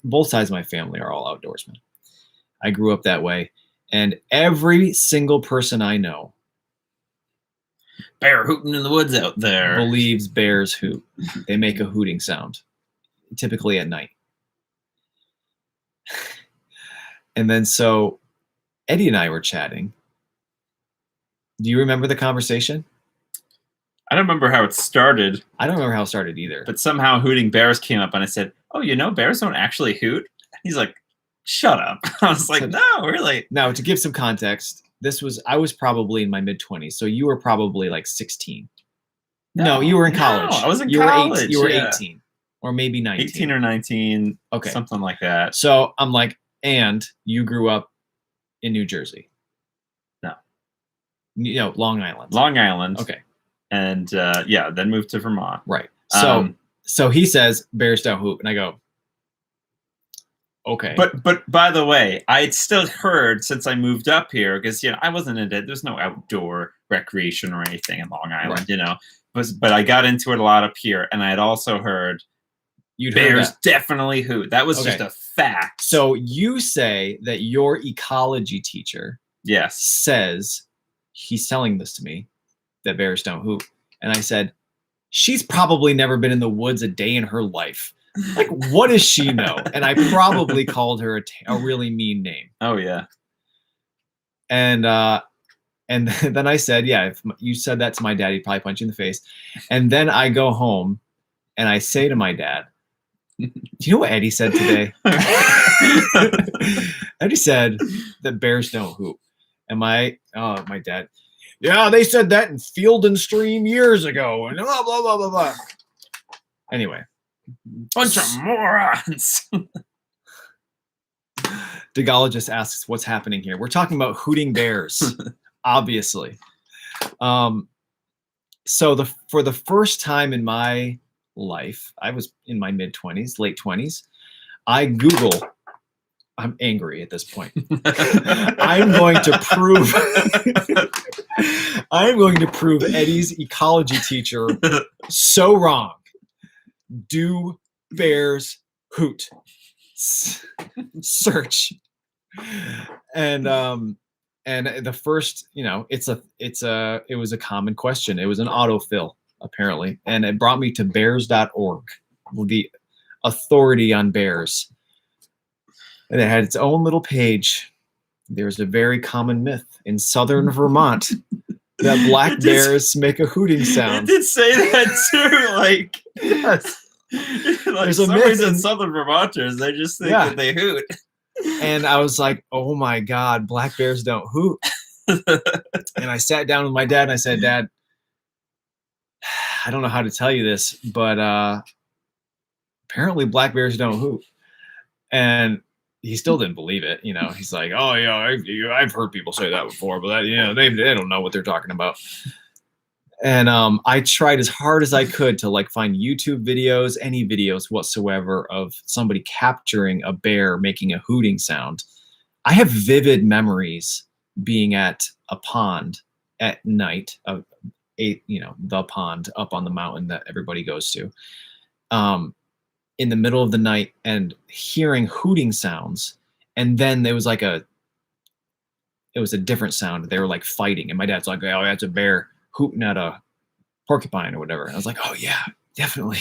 Both sides of my family are all outdoorsmen. I grew up that way. And every single person I know Bear hooting in the woods out there. believes bears hoot. They make a hooting sound, typically at night. And then so Eddie and I were chatting. Do you remember the conversation? I don't remember how it started, I don't remember how it started either. but somehow hooting bears came up, and I said, "Oh, you know, bears don't actually hoot." He's like, "Shut up!" I was like, "No, really." Now, to give some context, I was probably in my mid-20s, so you were probably like 16. No, you were in college. I was in you college. Were you were yeah. 18 or maybe 19. 18 or 19. Okay. Something like that. So I'm like, and you grew up in New Jersey? No. Long Island. Long Island. Okay. And then moved to Vermont. Right. So so he says bears don't hoot, and I go, okay. But by the way, I had still heard since I moved up here, because I wasn't into, there's no outdoor recreation or anything in Long Island, Right. But I got into it a lot up here, and I had also heard You'd heard bears that. definitely hoot. That was just Okay. a fact. So you say that your ecology teacher yes, says, he's telling this to me, that bears don't hoot. And I said, she's probably never been in the woods a day in her life. Like, what does she know? And I probably called her a really mean name. oh yeah. And then I said, yeah, if you said that to my dad, he'd probably punch you in the face. And then I go home and I say to my dad, do you know what Eddie said today? Eddie said that bears don't hoot. And my dad, yeah, they said that in Field and Stream years ago. And blah, blah, blah, blah, blah. Anyway. Bunch of morons. Dagologist asks what's happening here. We're talking about hooting bears, obviously. So for the first time in my life, I was in my mid-20s, late 20s. I Google. I'm angry at this point. I'm going to prove Eddie's ecology teacher so wrong. Do bears hoot? Search. And the first, it was a common question. It was an autofill, apparently. And it brought me to bears.org, the authority on bears. And it had its own little page. There's a very common myth in southern Vermont that black bears make a hooting It sound. did say that too. Like, Yes. like There's a some myth reason in- Southern Vermonters, they just think Yeah. that they hoot. And I was like, oh my God, black bears don't hoot. And I sat down with my dad and I said, Dad, I don't know how to tell you this, but apparently black bears don't hoot. And he still didn't believe it. You know, he's like, oh, yeah, I've heard people say that before, but that, you know, they don't know what they're talking about. And I tried as hard as I could to like find YouTube videos, any videos whatsoever of somebody capturing a bear making a hooting sound. I have vivid memories being at a pond at night, the pond up on the mountain that everybody goes to, in the middle of the night and hearing hooting sounds. And then there was like it was a different sound. They were like fighting. And my dad's like, oh, that's a bear hooting at a porcupine or whatever. And I was like, oh yeah, definitely.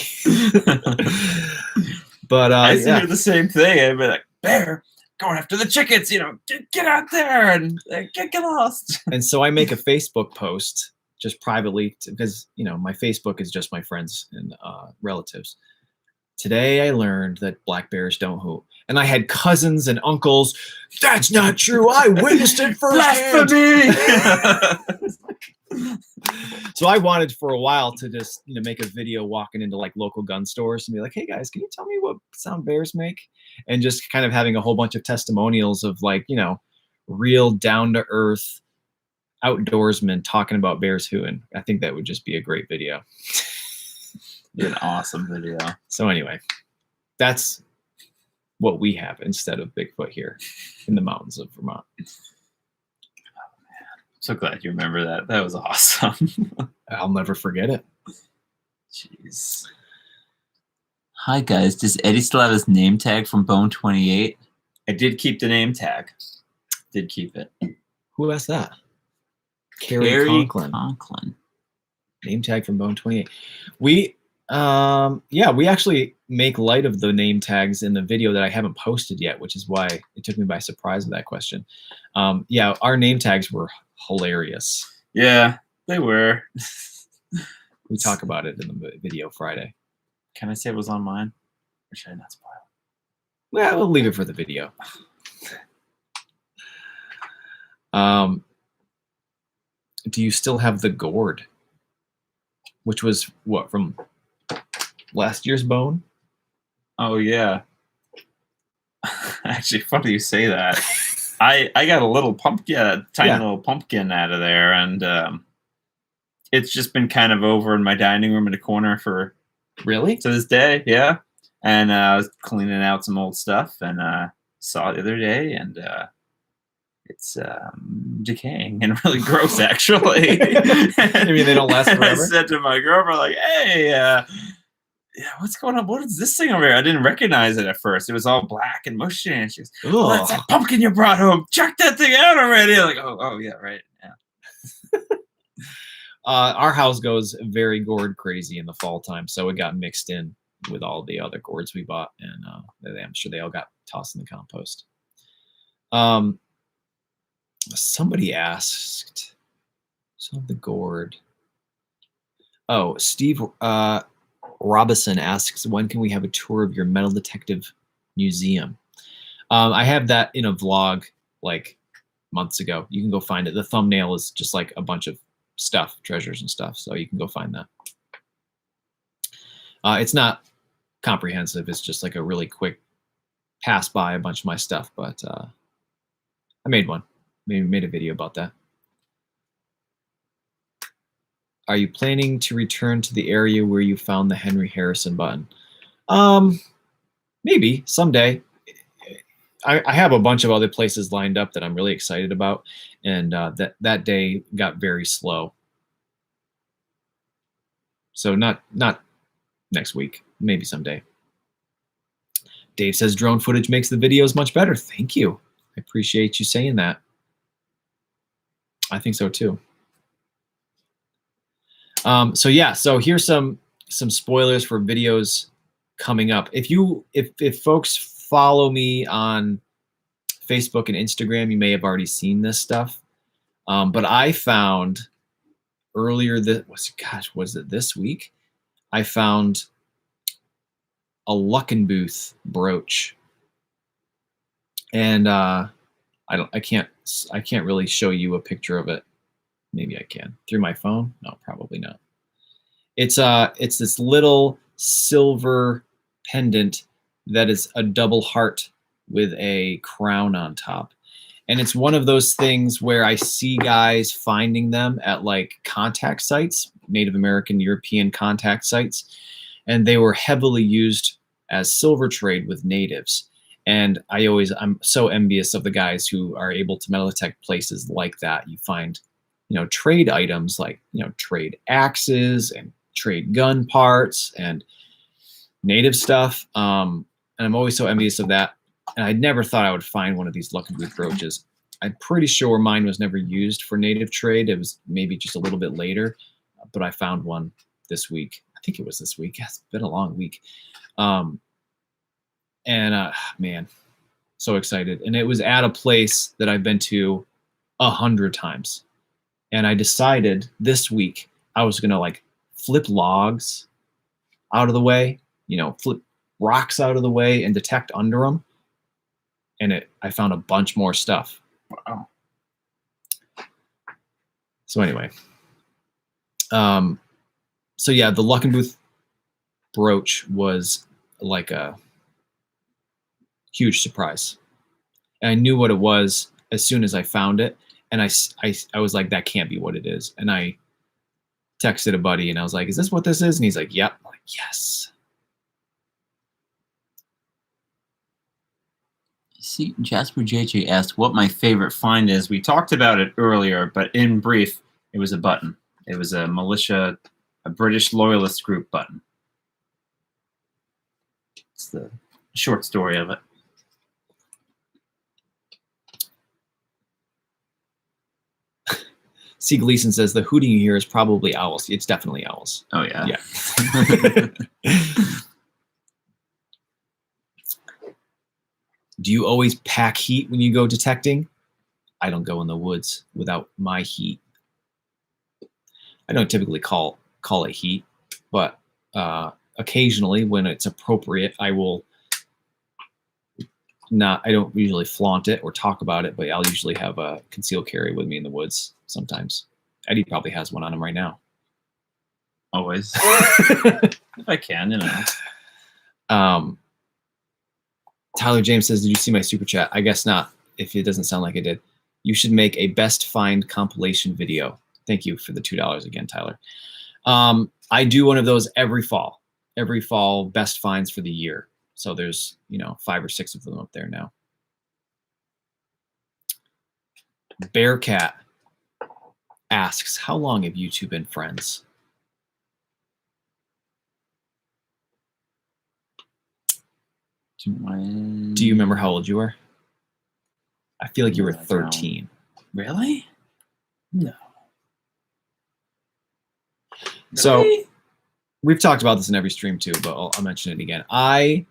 But I used to hear the same thing. I'd be like, bear going after the chickens, you know, get out there and get lost. And so I make a Facebook post just privately because, you know, my Facebook is just my friends and relatives. Today I learned that black bears don't hoot. And I had cousins and uncles. That's not true. I witnessed it firsthand. Blasphemy! So I wanted for a while to just, you know, make a video walking into like local gun stores and be like, hey guys, can you tell me what sound bears make? And just kind of having a whole bunch of testimonials of like, you know, real down to earth outdoorsmen talking about bears hooting. I think that would just be a great video. An awesome video. So anyway, that's what we have instead of Bigfoot here in the mountains of Vermont. So glad you remember that. That was awesome. I'll never forget it. Jeez. Hi guys, does Eddie still have his name tag from Bone 28? I did keep the name tag. Did keep it. Who asked that? Carrie Conklin. Name tag from Bone 28. We actually make light of the name tags in the video that I haven't posted yet, which is why it took me by surprise with that question. Our name tags were hilarious. Yeah, they were. We talk about it in the video Friday. Can I say it was on mine? Or should I not spoil it? Well, we'll leave it for the video. Do you still have the gourd? Which was what, from last year's bone? Oh yeah. Actually, funny you say that. I got a little pumpkin, little pumpkin out of there, and it's just been kind of over in my dining room in the corner for really to this day. Yeah, and I was cleaning out some old stuff, and saw it the other day, and it's decaying and really gross, actually. I mean, they don't last forever. I said to my girlfriend, like, "Hey, what's going on? What is this thing over here?" I didn't recognize it at first. It was all black and mushy, and she goes, "Oh, that's that pumpkin you brought home. Check that thing out already." I'm like, oh, yeah, right, yeah. Our house goes very gourd crazy in the fall time, so it got mixed in with all the other gourds we bought, and I'm sure they all got tossed in the compost. Somebody asked, so the gourd. Oh, Steve Robison asks, when can we have a tour of your metal detective museum? I have that in a vlog like months ago. You can go find it. The thumbnail is just like a bunch of stuff, treasures and stuff. So you can go find that. It's not comprehensive. It's just like a really quick pass by a bunch of my stuff, but I made one. Maybe made a video about that. Are you planning to return to the area where you found the Henry Harrison button? Maybe someday. I have a bunch of other places lined up that I'm really excited about, and that day got very slow. So not next week, maybe someday. Dave says drone footage makes the videos much better. Thank you. I appreciate you saying that. I think so too. So here's some spoilers for videos coming up. If folks follow me on Facebook and Instagram, you may have already seen this stuff. But I found earlier was it this week? I found a Luckenbooth brooch, and I can't I can't really show you a picture of it. Maybe I can through my phone. No, probably not. It's this little silver pendant that is a double heart with a crown on top. And it's one of those things where I see guys finding them at like contact sites, Native American, European contact sites, and they were heavily used as silver trade with natives. And I'm so envious of the guys who are able to metal detect places like that. You find, trade items like, trade axes and trade gun parts and native stuff. And I'm always so envious of that. And I never thought I would find one of these Lucky Booth brooches. I'm pretty sure mine was never used for native trade. It was maybe just a little bit later, but I found one this week. I think it was this week. It's been a long week. Man, so excited. And it was at a place that I've been to 100 times. And I decided this week I was going to like flip logs out of the way, flip rocks out of the way and detect under them. And I found a bunch more stuff. Wow. So anyway, so yeah, the Luckenbooth brooch was like a huge surprise. And I knew what it was as soon as I found it. And I was like, that can't be what it is. And I texted a buddy and I was like, is this what this is? And he's like, yep. I'm like, yes. See, Jasper JJ asked what my favorite find is. We talked about it earlier, but in brief, it was a button. It was a militia, a British loyalist group button. It's the short story of it. C. Gleason says the hooting you hear is probably owls. It's definitely owls. Oh, yeah. Yeah. Do you always pack heat when you go detecting? I don't go in the woods without my heat. I don't typically call it heat, but occasionally when it's appropriate, I will not. I don't usually flaunt it or talk about it, but I'll usually have a concealed carry with me in the woods sometimes. Eddie probably has one on him right now. Always. If I can, Tyler James says, did you see my super chat? I guess not, if it doesn't sound like I did. You should make a best find compilation video. Thank you for the $2 again, Tyler. I do one of those every fall. Every fall, best finds for the year. So there's, 5 or 6 of them up there now. Bearcat asks, how long have you two been friends? Do you remember how old you were? I feel like you were 13. Really? No. So we've talked about this in every stream too, but I'll mention it again. I,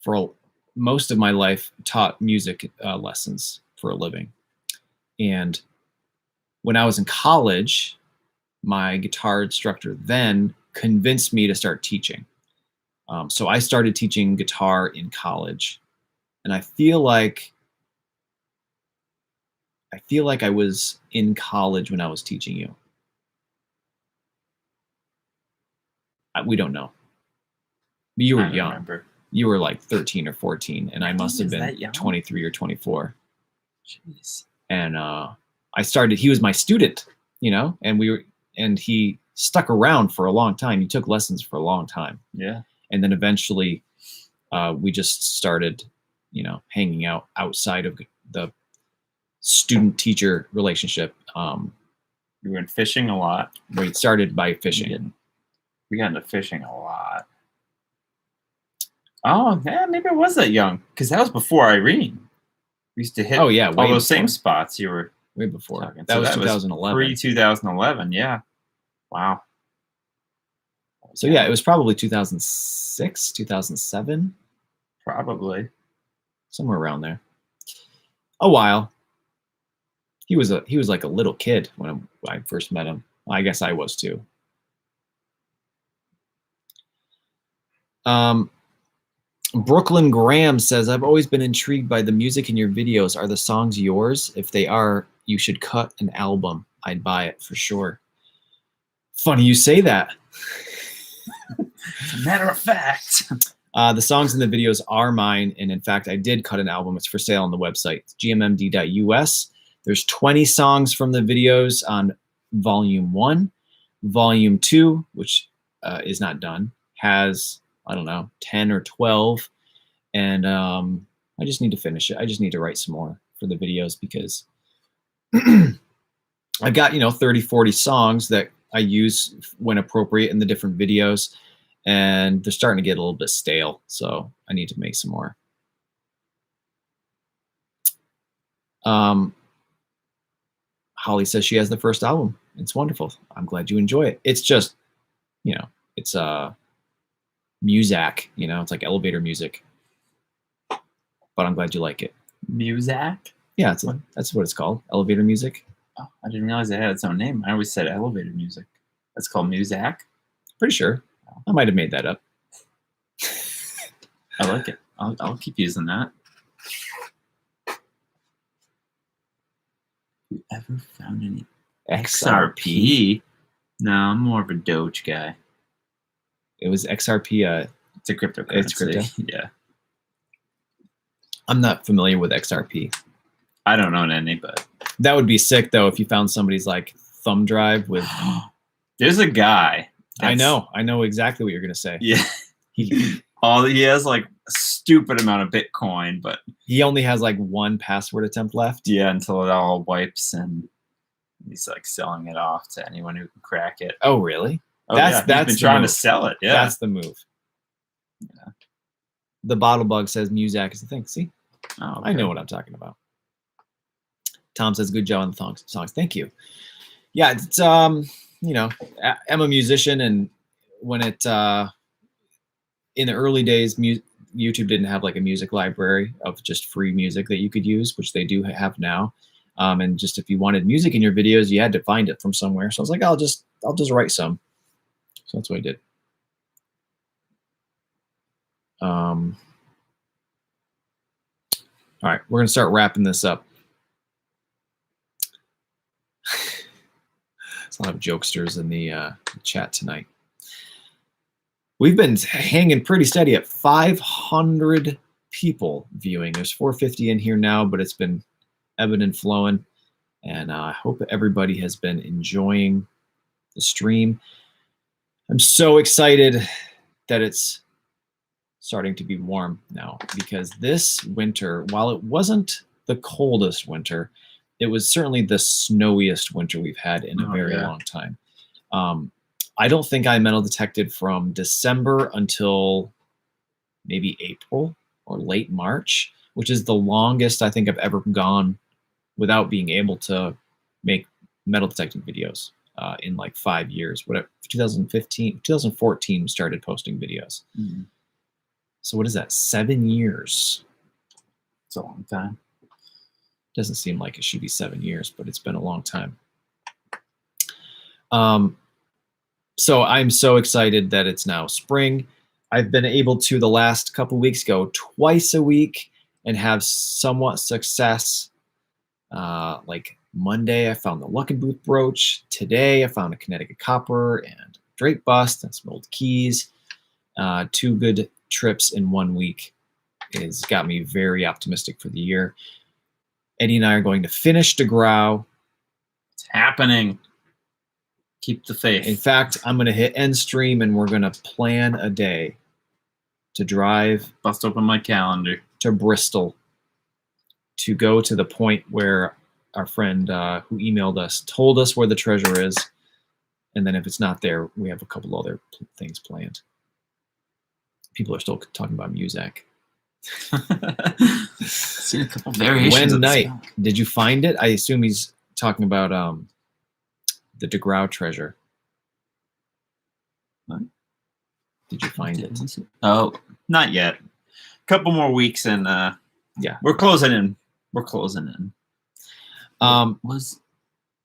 for most of my life, taught music lessons for a living. And when I was in college, my guitar instructor then convinced me to start teaching. So I started teaching guitar in college, and I feel like I was in college when I was teaching you. We don't know. You were young. Remember. You were like 13 or 14, and I must have been 23 or 24. Jeez. And I started. He was my student, and he stuck around for a long time. He took lessons for a long time. Yeah. And then eventually we just started, hanging out outside of the student-teacher relationship. We went fishing a lot. We started by fishing. We got into fishing a lot. Oh, yeah, maybe I was that young, because that was before Irene. We used to hit all those same spots you were way before. Talking. That was 2011. Pre-2011, yeah. Wow. So yeah, it was probably 2006, 2007. Probably. Somewhere around there. A while. He was like a little kid when I first met him. I guess I was too. Brooklyn Graham says, I've always been intrigued by the music in your videos. Are the songs yours? If they are, you should cut an album. I'd buy it for sure. Funny you say that. As a matter of fact. The songs in the videos are mine. And in fact, I did cut an album. It's for sale on the website. It's gmmd.us. There's 20 songs from the videos on volume 1. Volume 2, which is not done, has, I don't know, 10 or 12. And I just need to finish it. I just need to write some more for the videos because I've got, 30, 40 songs that I use when appropriate in the different videos. And they're starting to get a little bit stale. So I need to make some more. Holly says she has the first album. It's wonderful. I'm glad you enjoy it. It's just, it's Muzak, it's like elevator music. But I'm glad you like it. Muzak? Yeah, that's what it's called. Elevator music. Oh, I didn't realize it had its own name. I always said elevator music. That's called Muzak? Pretty sure. I might have made that up. I like it. I'll keep using that. You ever found any XRP? No, I'm more of a Doge guy. It was XRP. It's a cryptocurrency. It's crypto? Yeah. I'm not familiar with XRP. I don't own any, but that would be sick though if you found somebody's like thumb drive with. There's a guy. I know exactly what you're gonna say. Yeah. He has like a stupid amount of Bitcoin, but he only has like one password attempt left. Yeah, until it all wipes, and he's like selling it off to anyone who can crack it. Oh, really? Oh, that's been trying to sell it. Yeah, that's the move. Yeah. The bottle bug says Muzak is the thing. See, okay. I know what I'm talking about. Tom says good job on the songs. Thank you. Yeah, it's I'm a musician, and when it in the early days, YouTube didn't have like a music library of just free music that you could use, which they do have now. And just if you wanted music in your videos, you had to find it from somewhere. So I was like, I'll just write some. So that's what I did. All right, we're gonna start wrapping this up. There's a lot of jokesters in the chat tonight. We've been hanging pretty steady at 500 people viewing. There's 450 in here now, but it's been ebbing and flowing. And I hope everybody has been enjoying the stream. I'm so excited that it's starting to be warm now, because this winter, while it wasn't the coldest winter, it was certainly the snowiest winter we've had in a very long time. I don't think I metal detected from December until maybe April or late March, which is the longest I think I've ever gone without being able to make metal detecting videos in like 5 years. 2014 started posting videos. Mm-hmm. So what is that? 7 years. It's a long time. Doesn't seem like it should be 7 years, but it's been a long time. So I'm so excited that it's now spring. I've been able to, the last couple weeks, go twice a week and have somewhat success. Like Monday, I found the Luckenbooth brooch. Today, I found a Connecticut copper and Drake bust and some old keys. 2 good trips in 1 week has got me very optimistic for the year. Eddie and I are going to finish DeGrau. It's happening. Keep the faith. In fact, I'm going to hit end stream and we're going to plan a day to drive. Bust open my calendar. To Bristol to go to the point where our friend who emailed us told us where the treasure is. And then if it's not there, we have a couple other things planned. People are still talking about Muzak. Seen a couple variations. When night? Did you find it? I assume he's talking about the DeGrau treasure. What? Did you find it? Oh, not yet. A couple more weeks and yeah, we're closing in. Was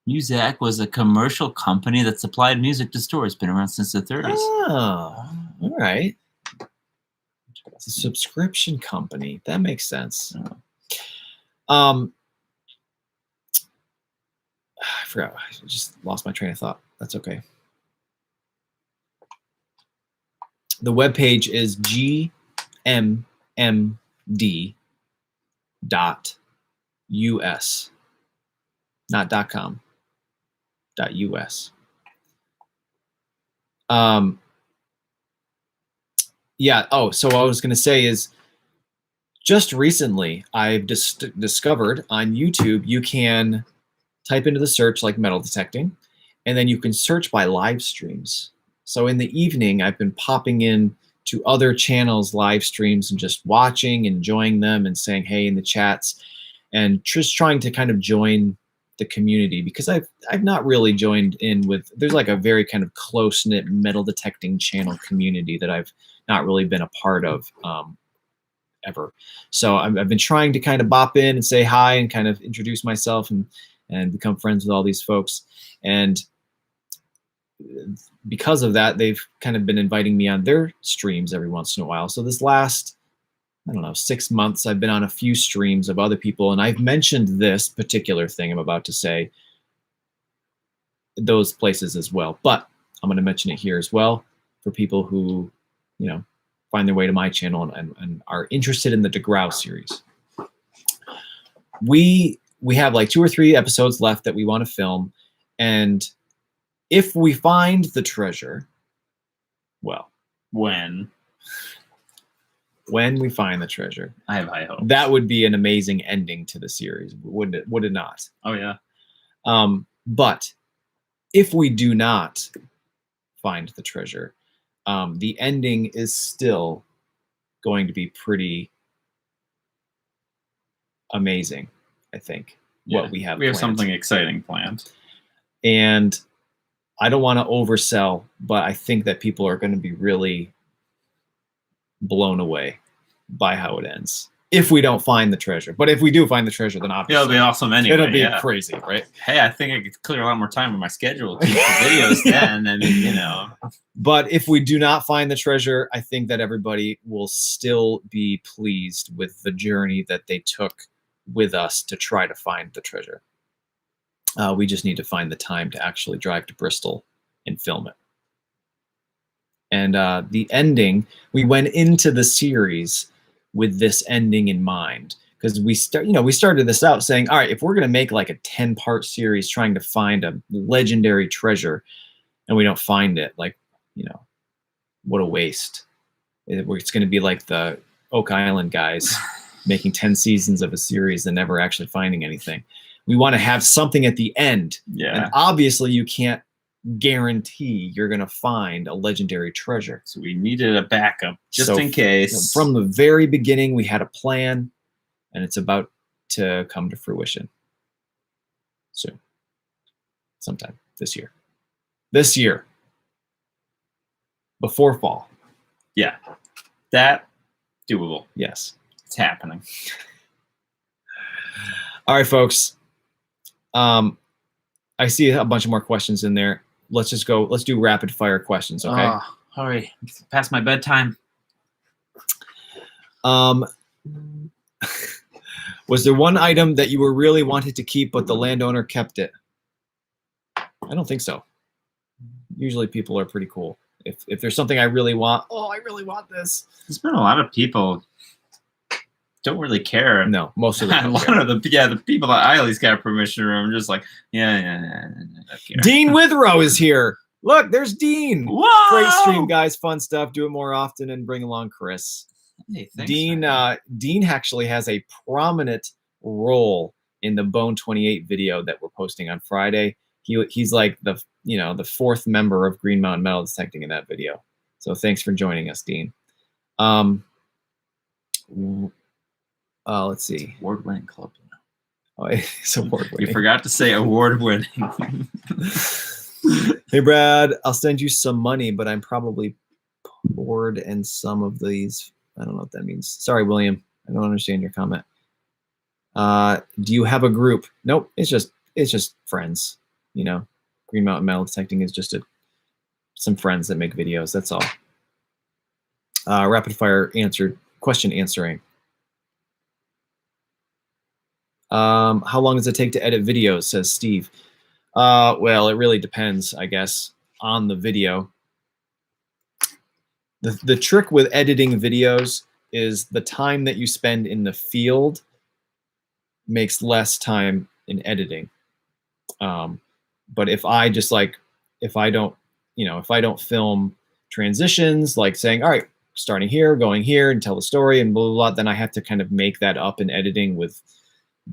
Muzak was a commercial company that supplied music to stores. Been around since the 30s. Oh, all right. It's a subscription company. That makes sense. Oh. I forgot. I just lost my train of thought. That's okay. The webpage is gmmd.us, not .com, .us. Yeah. Oh, so what I was going to say is, just recently I've discovered on YouTube you can type into the search like metal detecting, and then you can search by live streams. So in the evening, I've been popping in to other channels' live streams and just watching, enjoying them, and saying hey in the chats, and just trying to kind of join the community, because I've not really joined in with. There's like a very kind of close-knit metal detecting channel community that I've not really been a part of ever. So I've been trying to kind of bop in and say hi and kind of introduce myself and become friends with all these folks. And because of that, they've kind of been inviting me on their streams every once in a while. So this last, I don't know, 6 months, I've been on a few streams of other people, and I've mentioned this particular thing I'm about to say those places as well. But I'm going to mention it here as well for people who, you know, find their way to my channel and are interested in the DeGrau series. We have like 2 or 3 episodes left that we want to film, and if we find the treasure, well, When we find the treasure, I have high hopes. that would be an amazing ending to the series, wouldn't it? Would it not? Oh yeah. But if we do not find the treasure, the ending is still going to be pretty amazing, I think. Yeah. What we have We have planned. something exciting planned. And I don't want to oversell, but I think that people are going to be really blown away by how it ends if we don't find the treasure. But if we do find the treasure, then obviously It'll be awesome anyway. it'll be yeah. crazy, right? Hey, I think I could clear a lot more time on my schedule to keep the videos then. I mean, you know. But if we do not find the treasure, I think that everybody will still be pleased with the journey that they took with us to try to find the treasure. We just need to find the time to actually drive to Bristol and film it. And the ending, we went into the series with this ending in mind, because we started this out saying, all right, if we're going to make like a 10-part series trying to find a legendary treasure and we don't find it, like, you know, what a waste. It's going to be like the Oak Island guys making 10 seasons of a series and never actually finding anything. We want to have something at the end. Yeah. And obviously you can't guarantee you're going to find a legendary treasure. So we needed a backup just So in case. From the very beginning, we had a plan, and it's about to come to fruition soon. Sometime this year. This year. Before fall. Yeah. That doable. Yes. It's happening. All right, folks. I see a bunch of more questions in there. Let's just go. Let's do rapid fire questions, okay? Oh, hurry. It's past my bedtime. Was there one item that you were really wanted to keep, but the landowner kept it? I don't think so. Usually people are pretty cool. If there's something I really want, oh, I really want this. There's been a lot of people don't really care. No, most of them a don't lot care. of the people that I at least got permission from are just like, yeah, I don't care. Dean Withrow is here. Look, there's Dean. Whoa! Great stream, guys. Fun stuff. Do it more often and bring along Chris. Hey, thanks, Dean man. Dean actually has a prominent role in the Bone 28 video that we're posting on Friday. He's like the fourth member of Green Mountain Metal Detecting in that video. So thanks for joining us, Dean. Let's see. Award-winning club. Oh, it's award-winning. You forgot to say award-winning. Hey, Brad, I'll send you some money, but I'm probably bored in some of these. I don't know what that means. Sorry, William. I don't understand your comment. Do you have a group? Nope. It's just friends. You know, Green Mountain Metal Detecting is just some friends that make videos. That's all. rapid fire question answering. How long does it take to edit videos, says Steve. Well, it really depends, I guess, on the video. The trick with editing videos is the time that you spend in the field makes less time in editing. But if I just if I don't film transitions, like saying, all right, starting here, going here and tell the story and blah, blah, blah, then I have to kind of make that up in editing with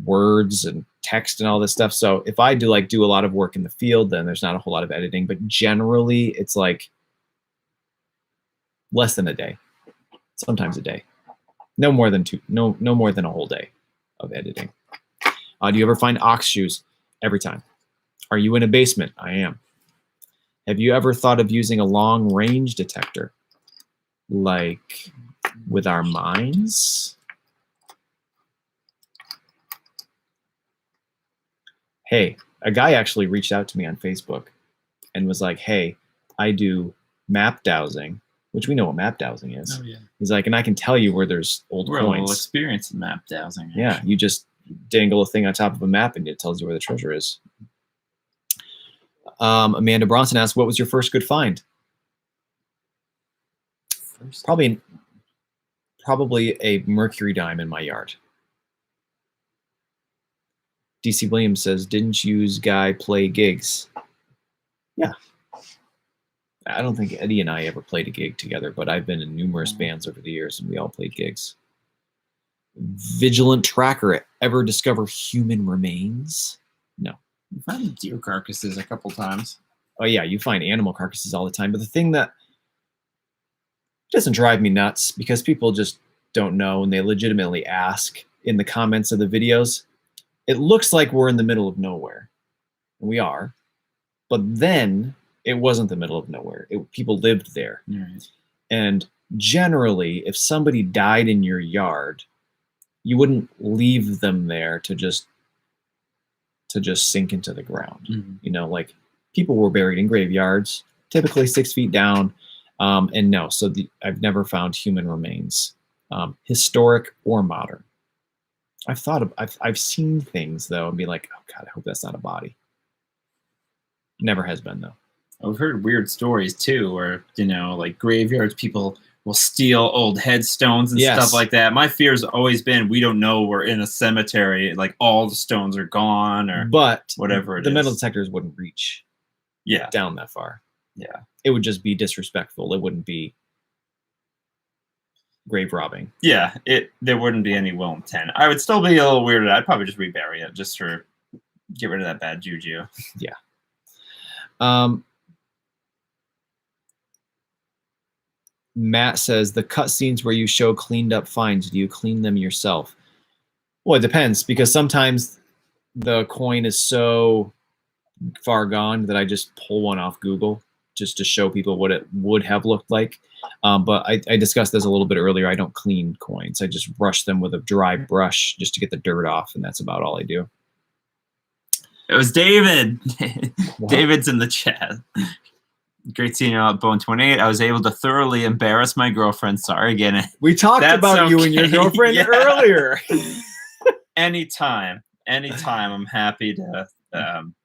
words and text and all this stuff. So if I do a lot of work in the field, then there's not a whole lot of editing, but generally it's like less than a day, sometimes a day, no more than a whole day of editing. Do you ever find ox shoes? Every time. Are you in a basement? I am. Have you ever thought of using a long range detector, like with our minds? Hey, a guy actually reached out to me on Facebook and was like, hey, I do map dowsing, which we know what map dowsing is. Oh, yeah. He's like, and I can tell you where there's old We're a little coins. experienced in map dowsing. Yeah, you just dangle a thing on top of a map and it tells you where the treasure is. Amanda Bronson asked, what was your first good find? Probably a mercury dime in my yard. DC Williams says, didn't use guy play gigs? Yeah. I don't think Eddie and I ever played a gig together, but I've been in numerous bands over the years and we all played gigs. Vigilant Tracker, ever discover human remains? No. We found deer carcasses a couple times. Oh yeah, you find animal carcasses all the time, but the thing that doesn't drive me nuts, because people just don't know and they legitimately ask in the comments of the videos, it looks like we're in the middle of nowhere. And we are. But then it wasn't the middle of nowhere. People lived there. Right. And generally, if somebody died in your yard, you wouldn't leave them there to just sink into the ground. Mm-hmm. You know, like people were buried in graveyards, typically 6 feet down. And no, so I've never found human remains, historic or modern. I've seen things though and be like, oh God, I hope that's not a body. Never has been though. I've heard weird stories too, where, like graveyards, people will steal old headstones and Yes. stuff like that. My fear's always been, we don't know we're in a cemetery, like all the stones are gone or But whatever it the is. metal detectors wouldn't reach Yeah. down that far. Yeah. It would just be disrespectful. It wouldn't be grave robbing. Yeah. There wouldn't be any will intent. I would still be a little weirded. I'd probably just rebury it just to get rid of that bad juju. Yeah. Matt says, the cutscenes where you show cleaned up finds, do you clean them yourself? Well, it depends, because sometimes the coin is so far gone that I just pull one off Google just to show people what it would have looked like. But I discussed this a little bit earlier. I don't clean coins. I just brush them with a dry brush just to get the dirt off, and that's about all I do. It was David. What? David's in the chat. Great seeing you out, Bone28. I was able to thoroughly embarrass my girlfriend. Sorry again. We talked That's about you and your okay. girlfriend Yeah. earlier. Anytime, I'm happy to.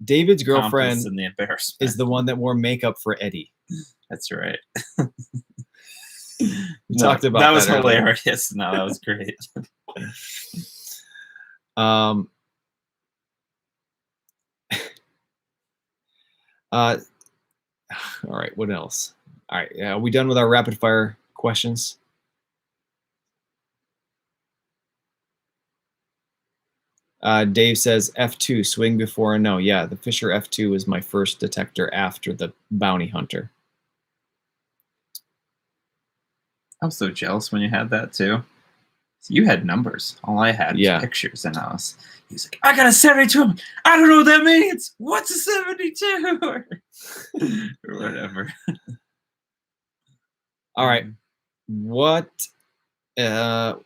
David's Compass girlfriend and the embarrassment is the one that wore makeup for Eddie. That's right. We talked about that. Was that earlier. hilarious. No, that was great. All right, what else? All right, are we done with our rapid fire questions? Dave says F2, swing before a no. Yeah, the Fisher F2 was my first detector after the Bounty Hunter. I was so jealous when you had that too. You had numbers. All I had was pictures, and he was like, I got a 72. I don't know what that means. What's a 72? or whatever. All right. What? One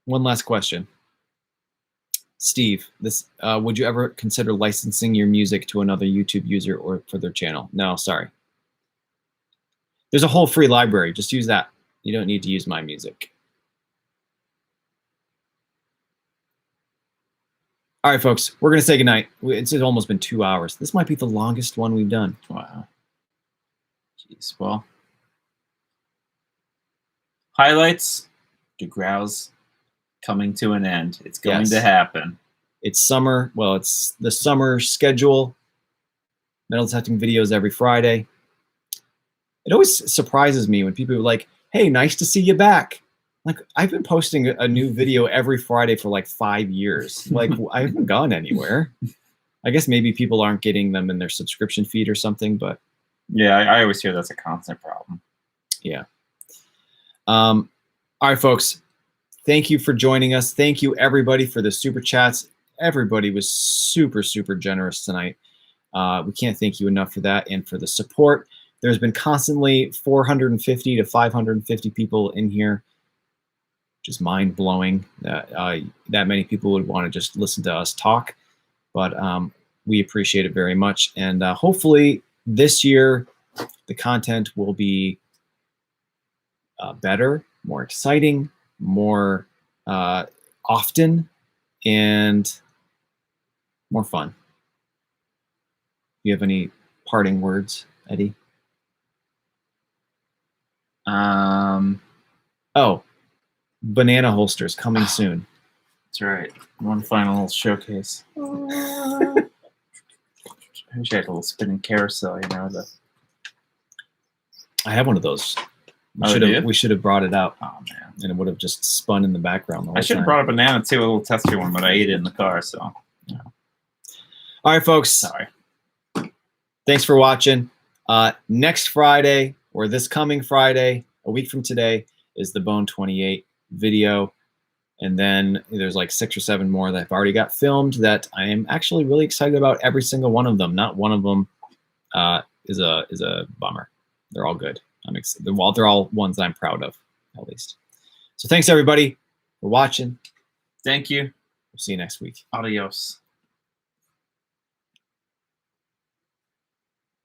last question. Steve, would you ever consider licensing your music to another YouTube user or for their channel? No, sorry. There's a whole free library. Just use that. You don't need to use my music. All right, folks, we're going to say goodnight. It's almost been 2 hours. This might be the longest one we've done. Wow. Jeez. Well, highlights. DeGrau's coming to an end. It's going to happen. It's summer. Well, it's the summer schedule. Metal Detecting videos every Friday. It always surprises me when people are like, hey, nice to see you back. Like, I've been posting a new video every Friday for like 5 years. Like, I haven't gone anywhere. I guess maybe people aren't getting them in their subscription feed or something, but. Yeah, I always hear that's a constant problem. Yeah. All right, folks. Thank you for joining us. Thank you, everybody, for the super chats. Everybody was super, super generous tonight. We can't thank you enough for that and for the support. There's been constantly 450 to 550 people in here. Just mind-blowing that that many people would want to just listen to us talk. But we appreciate it very much. And hopefully this year, the content will be better, more exciting, more often, and more fun. Do you have any parting words, Eddie? Oh, banana holsters coming soon. That's right. One final showcase. I wish I had a little spinning carousel, you know. I have one of those. We should have brought it out. Oh man! And it would have just spun in the background the whole I should have time. brought a banana too, a little tester one, but I ate it in the car. So, yeah. All right, folks. Sorry. Thanks for watching. Next Friday, or this coming Friday, a week from today, is the Bone 28 video. And then there's like 6 or 7 more that I've already got filmed that I am actually really excited about. Every single one of them. Not one of them is a bummer. They're all good. They're all ones that I'm proud of, at least. So thanks, everybody, for watching. Thank you. We'll see you next week. Adios.